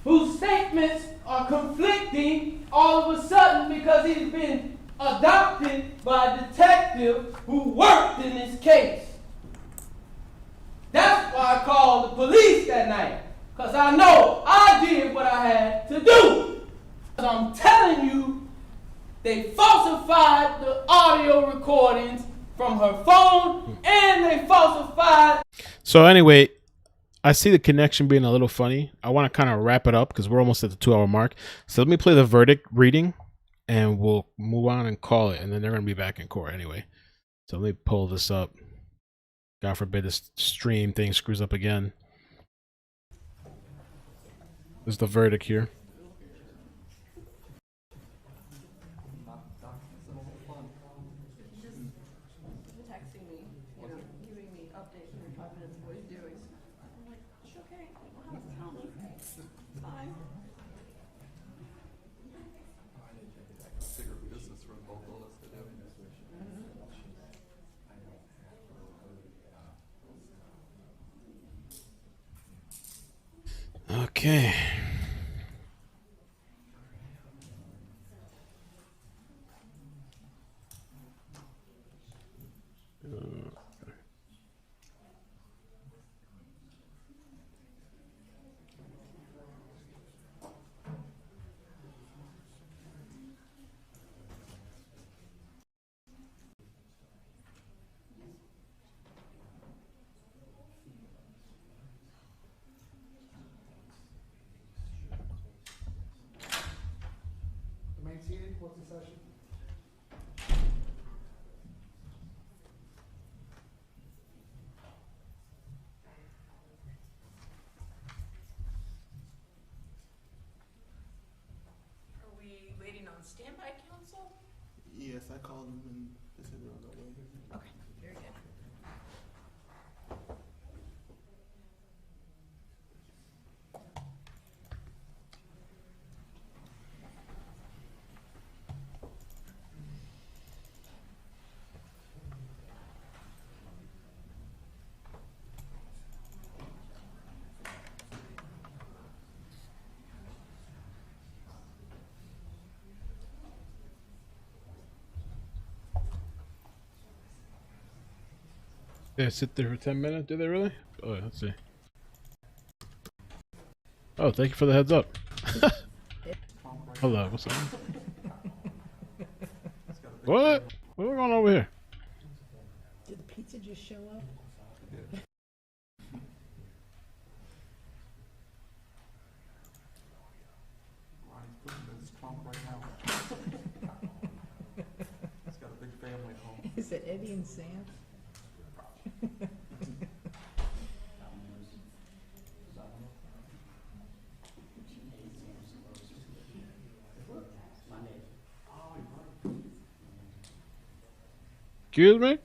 [SPEAKER 5] whose statements are conflicting all of a sudden because he's been adopted by a detective who worked in this case. That's why I called the police that night, because I know I did what I had to do. I'm telling you, they falsified the audio recordings from her phone and they falsified.
[SPEAKER 1] So anyway, I see the connection being a little funny. I want to kind of wrap it up because we're almost at the 2-hour mark. So let me play the verdict reading and we'll move on and call it. And then they're going to be back in court anyway. So let me pull this up. God forbid this stream thing screws up again. This is the verdict here.
[SPEAKER 9] Texting me, giving me updates every 5 minutes of what he's doing. I'm like, it's okay. You don't have to tell me. It's fine.
[SPEAKER 7] Bigger business for both of us to do.
[SPEAKER 1] Okay.
[SPEAKER 8] session.
[SPEAKER 2] Are we waiting on standby counsel?
[SPEAKER 10] Yes, I called them and they said they're on their way.
[SPEAKER 2] Okay, very good.
[SPEAKER 1] They sit there for 10 minutes, do they really? Oh, let's see. Oh, thank you for the heads up. Hold on, what's up? What? What's going on over here?
[SPEAKER 2] Did the pizza just show up?
[SPEAKER 10] Ronnie's putting this trunk right now. He's got a big family at home.
[SPEAKER 2] Is it Eddie and Sam?
[SPEAKER 1] Excuse me?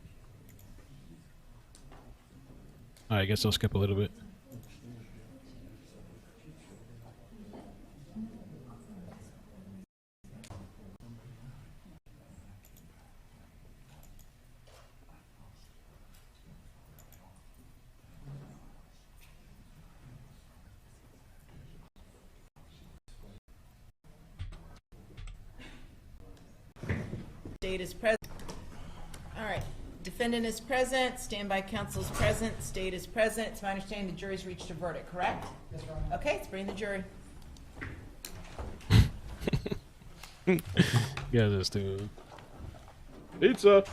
[SPEAKER 1] Alright, I guess I'll skip a little bit.
[SPEAKER 2] State is present. All right. Defendant is present. Standby counsel is present. State is present. It's my understanding the jury's reached a verdict, correct?
[SPEAKER 8] Yes, Your Honor.
[SPEAKER 2] Okay, let's bring the jury.
[SPEAKER 1] Yeah, this too. Pizza!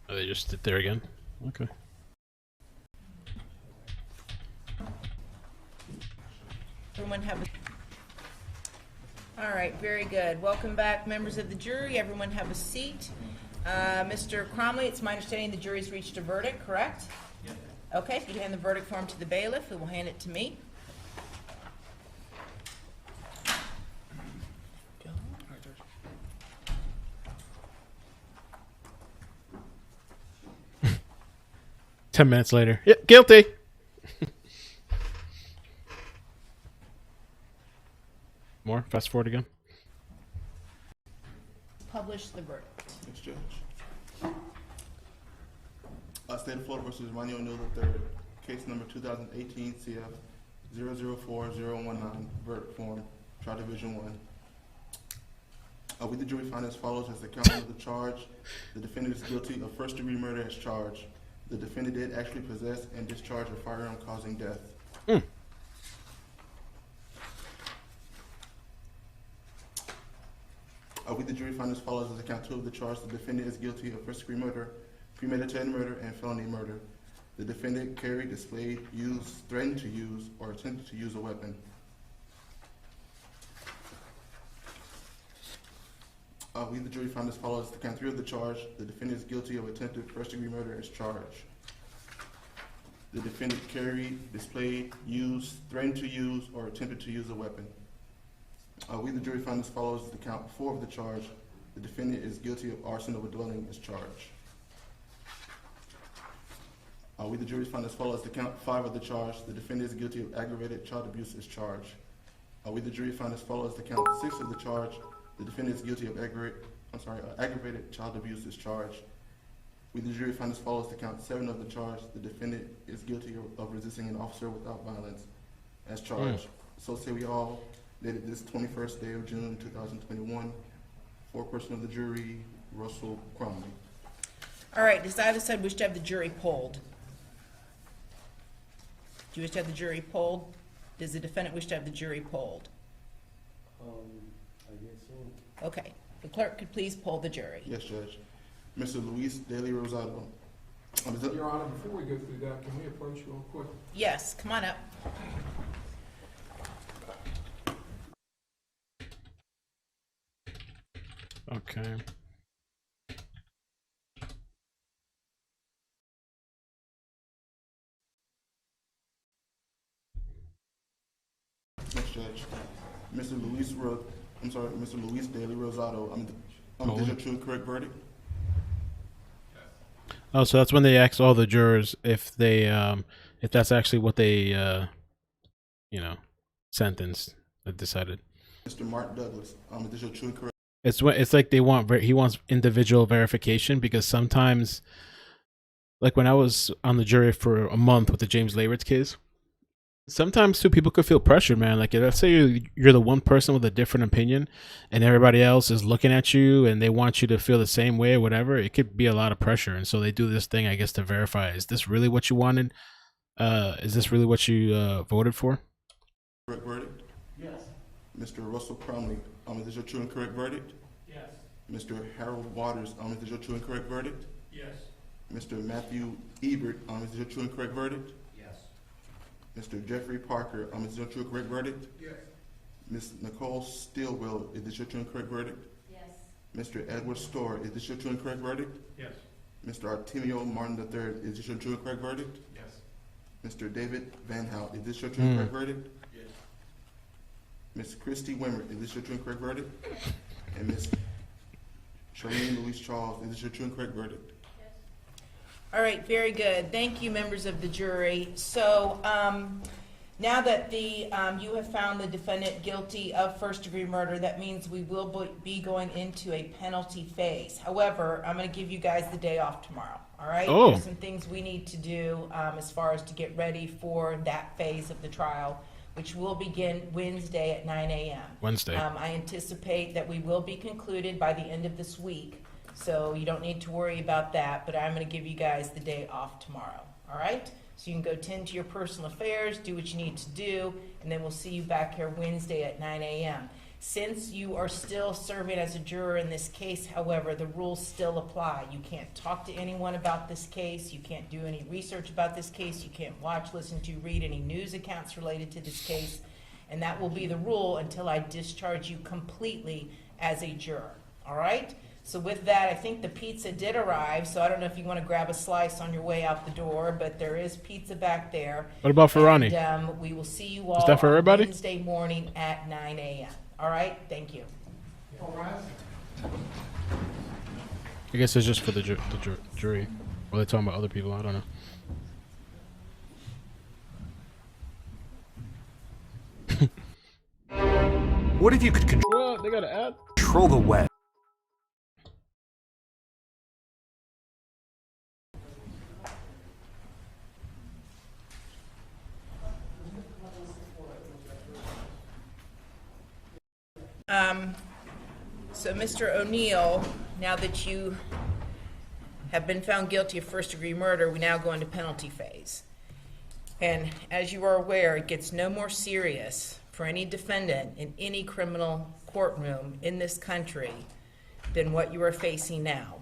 [SPEAKER 1] Oh, they just sit there again? Okay.
[SPEAKER 2] Everyone have a... All right, very good. Welcome back, members of the jury. Everyone have a seat. Mr. Cromley, it's my understanding the jury's reached a verdict, correct? Yes. Okay, if you hand the verdict form to the bailiff, who will hand it to me.
[SPEAKER 1] 10 minutes later. Yep, guilty. More? Fast forward again.
[SPEAKER 2] Publish the verdict.
[SPEAKER 10] Thanks, Judge. State of Florida versus Ronnie O'Neal III, case number 2018 CF 004019, verdict form, trial division 1. We, the jury, find as follows as the count of the charge. The defendant is guilty of first-degree murder as charged. The defendant did actually possess and discharge a firearm causing death. We, the jury, find as follows as the count 2 of the charge. The defendant is guilty of first-degree murder, premeditated murder, and felony murder. The defendant carried, displayed, used, threatened to use, or attempted to use a weapon. We, the jury, find as follows the count 3 of the charge. The defendant is guilty of attempted first-degree murder as charged. The defendant carried, displayed, used, threatened to use, or attempted to use a weapon. We, the jury, find as follows the count 4 of the charge. The defendant is guilty of arson of a dwelling as charged. We, the jury, find as follows the count 5 of the charge. The defendant is guilty of aggravated child abuse as charged. We, the jury, find as follows the count 6 of the charge. The defendant is guilty of aggravated child abuse as charged. We, the jury, find as follows the count 7 of the charge. The defendant is guilty of resisting an officer without violence as charged. So say we all, dated this 21st day of June 2021, foreperson of the jury, Russell Cromley.
[SPEAKER 2] All right, does either side wish to have the jury polled? Do you wish to have the jury polled? Does the defendant wish to have the jury polled?
[SPEAKER 7] I guess so.
[SPEAKER 2] Okay. The clerk could please poll the jury.
[SPEAKER 10] Yes, Judge. Mr. Luis Daly Rosado.
[SPEAKER 7] Your Honor, before we go through that, can we approach real quick?
[SPEAKER 2] Yes, come on up.
[SPEAKER 1] Okay.
[SPEAKER 10] Yes, Judge. Mr. Luis Daly Rosado. Is your true and correct verdict?
[SPEAKER 1] Oh, so that's when they ask all the jurors if they, if that's actually what they, sentenced, decided.
[SPEAKER 10] Mr. Mark Douglas. Is your true and correct?
[SPEAKER 1] It's like he wants individual verification, because sometimes, like when I was on the jury for a month with the James Leyritz case, sometimes too people could feel pressured, man. Like, let's say you're the one person with a different opinion and everybody else is looking at you and they want you to feel the same way or whatever, it could be a lot of pressure. And so they do this thing, I guess, to verify, is this really what you wanted? Is this really what you voted for?
[SPEAKER 10] Correct verdict?
[SPEAKER 5] Yes.
[SPEAKER 10] Mr. Russell Crumley. Is this your true and correct verdict?
[SPEAKER 5] Yes.
[SPEAKER 10] Mr. Harold Waters. Is this your true and correct verdict?
[SPEAKER 5] Yes.
[SPEAKER 10] Mr. Matthew Ebert. Is this your true and correct verdict?
[SPEAKER 5] Yes.
[SPEAKER 10] Mr. Jeffrey Parker. Is this your true and correct verdict?
[SPEAKER 7] Yes.
[SPEAKER 10] Ms. Nicole Stillwell. Is this your true and correct verdict?
[SPEAKER 9] Yes.
[SPEAKER 10] Mr. Edward Storr. Is this your true and correct verdict?
[SPEAKER 7] Yes.
[SPEAKER 10] Mr. Artemio Martin III. Is this your true and correct verdict?
[SPEAKER 7] Yes.
[SPEAKER 10] Mr. David Van Hout. Is this your true and correct verdict?
[SPEAKER 7] Yes.
[SPEAKER 10] Ms. Christy Wimmer. Is this your true and correct verdict? And Ms. Charlene Louise Charles. Is this your true and correct verdict?
[SPEAKER 2] All right, very good. Thank you, members of the jury. So now that you have found the defendant guilty of first-degree murder, that means we will be going into a penalty phase. However, I'm going to give you guys the day off tomorrow. All right?
[SPEAKER 1] Oh.
[SPEAKER 2] There's some things we need to do as far as to get ready for that phase of the trial, which will begin Wednesday at 9 a.m.
[SPEAKER 1] Wednesday.
[SPEAKER 2] I anticipate that we will be concluded by the end of this week. So you don't need to worry about that, but I'm going to give you guys the day off tomorrow, all right? So you can go tend to your personal affairs, do what you need to do, and then we'll see you back here Wednesday at 9 a.m. Since you are still serving as a juror in this case, however, the rules still apply. You can't talk to anyone about this case. You can't do any research about this case. You can't watch, listen to, read any news accounts related to this case. And that will be the rule until I discharge you completely as a juror, all right? So with that, I think the pizza did arrive, so I don't know if you want to grab a slice on your way out the door, but there is pizza back there.
[SPEAKER 1] What about for Ronnie?
[SPEAKER 2] And we will see you all
[SPEAKER 1] Is that for
[SPEAKER 2] on
[SPEAKER 1] everybody?
[SPEAKER 2] Wednesday morning at 9 a.m. All right? Thank you.
[SPEAKER 8] All right.
[SPEAKER 1] I guess it's just for the jury. Or they're talking about other people. I don't know.
[SPEAKER 6] What if you could
[SPEAKER 1] What? They got an ad?
[SPEAKER 6] control the web?
[SPEAKER 2] So Mr. O'Neal, now that you have been found guilty of first-degree murder, we now go into penalty phase. And as you are aware, it gets no more serious for any defendant in any criminal courtroom in this country than what you are facing now.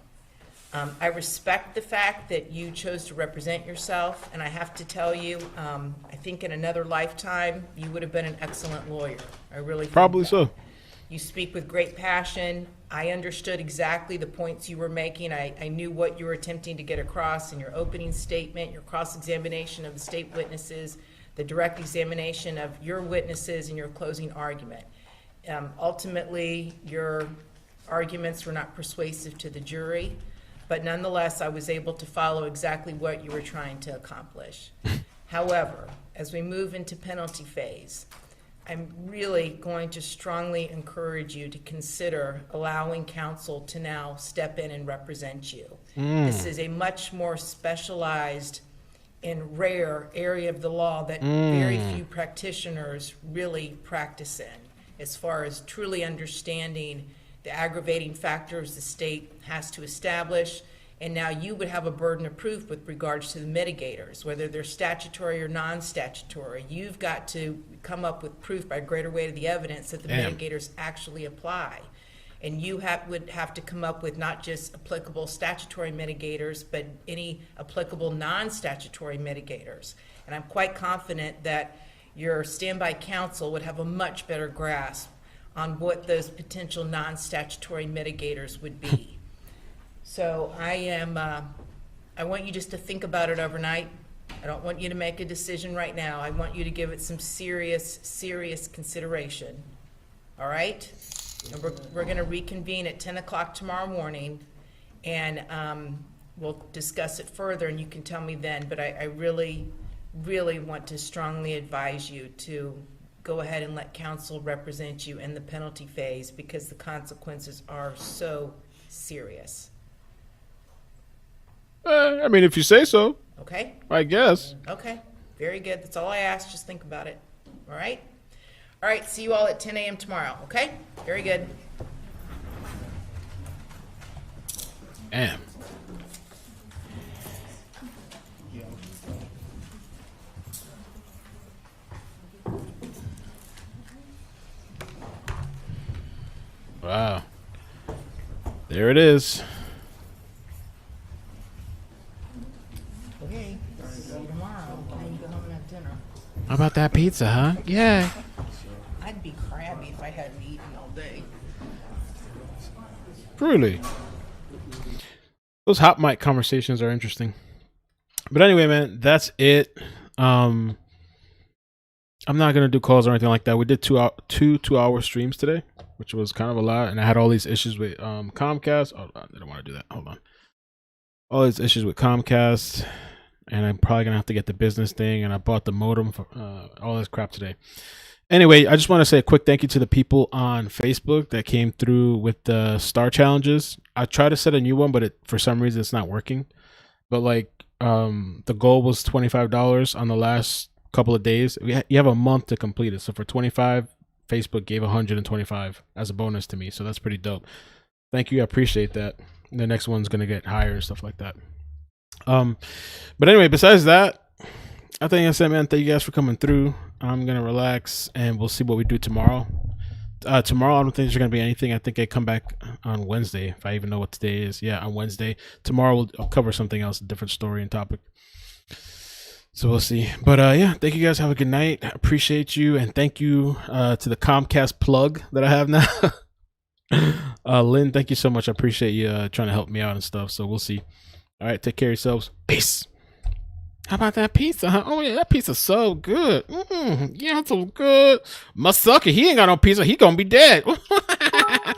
[SPEAKER 2] I respect the fact that you chose to represent yourself, and I have to tell you, I think in another lifetime, you would have been an excellent lawyer. I really think
[SPEAKER 1] Probably
[SPEAKER 2] that.
[SPEAKER 1] so.
[SPEAKER 2] You speak with great passion. I understood exactly the points you were making. I knew what you were attempting to get across in your opening statement, your cross-examination of the state witnesses, the direct examination of your witnesses, and your closing argument. Ultimately, your arguments were not persuasive to the jury, but nonetheless, I was able to follow exactly what you were trying to accomplish. However, as we move into penalty phase, I'm really going to strongly encourage you to consider allowing counsel to now step in and represent you. This is a much more specialized and rare area of the law that very few practitioners really practice in, as far as truly understanding the aggravating factors the state has to establish And now you would have a burden of proof with regards to the mitigators, whether they're statutory or non-statutory. You've got to come up with proof by greater weight of the evidence that the mitigators actually apply. And you would have to come up with not just applicable statutory mitigators, but any applicable non-statutory mitigators. And I'm quite confident that your standby counsel would have a much better grasp on what those potential non-statutory mitigators would be. So I want you just to think about it overnight. I don't want you to make a decision right now. I want you to give it some serious, serious consideration. All right? And we're going to reconvene at 10 o'clock tomorrow morning, and we'll discuss it further, and you can tell me then. But I really, really want to strongly advise you to go ahead and let counsel represent you in the penalty phase, because the consequences are so serious.
[SPEAKER 1] I mean, if you say so.
[SPEAKER 2] Okay?
[SPEAKER 1] I guess.
[SPEAKER 2] Okay. Very good. That's all I asked. Just think about it. All right? All right. See you all at 10 a.m. tomorrow. Okay? Very good.
[SPEAKER 1] Damn. Wow. There it is.
[SPEAKER 2] Okay. See you tomorrow. Then you go home and have dinner.
[SPEAKER 1] How about that pizza, huh? Yeah.
[SPEAKER 2] I'd be crabby if I hadn't eaten all day.
[SPEAKER 1] Really? Those hot mic conversations are interesting. But anyway, man, that's it. I'm not gonna do calls or anything like that. We did two-hour streams today, which was kind of a lot, and I had all these issues with Comcast. Oh, I didn't want to do that. Hold on. All these issues with Comcast, and I'm probably gonna have to get the business thing, and I bought the modem for all this crap today. Anyway, I just want to say a quick thank you to the people on Facebook that came through with the star challenges. I tried to set a new one, but for some reason it's not working. But like the goal was $25 on the last couple of days. You have a month to complete it. So for 25, Facebook gave 125 as a bonus to me. So that's pretty dope. Thank you. I appreciate that. The next one's going to get higher and stuff like that. But anyway, besides that, I think I said, man, thank you guys for coming through. I'm going to relax and we'll see what we do tomorrow. Tomorrow, I don't think there's going to be anything. I think I come back on Wednesday, if I even know what today is. Yeah, on Wednesday. Tomorrow, I'll cover something else, a different story and topic. So we'll see. But yeah, thank you guys. Have a good night. I appreciate you. And thank you to the Comcast plug that I have now. Lynn, thank you so much. I appreciate you trying to help me out and stuff. So we'll see. All right, take care of yourselves. Peace. How about that pizza, huh? Oh, yeah, that pizza's so good. Yeah, it's so good. My sucker, he ain't got no pizza. He gonna be dead.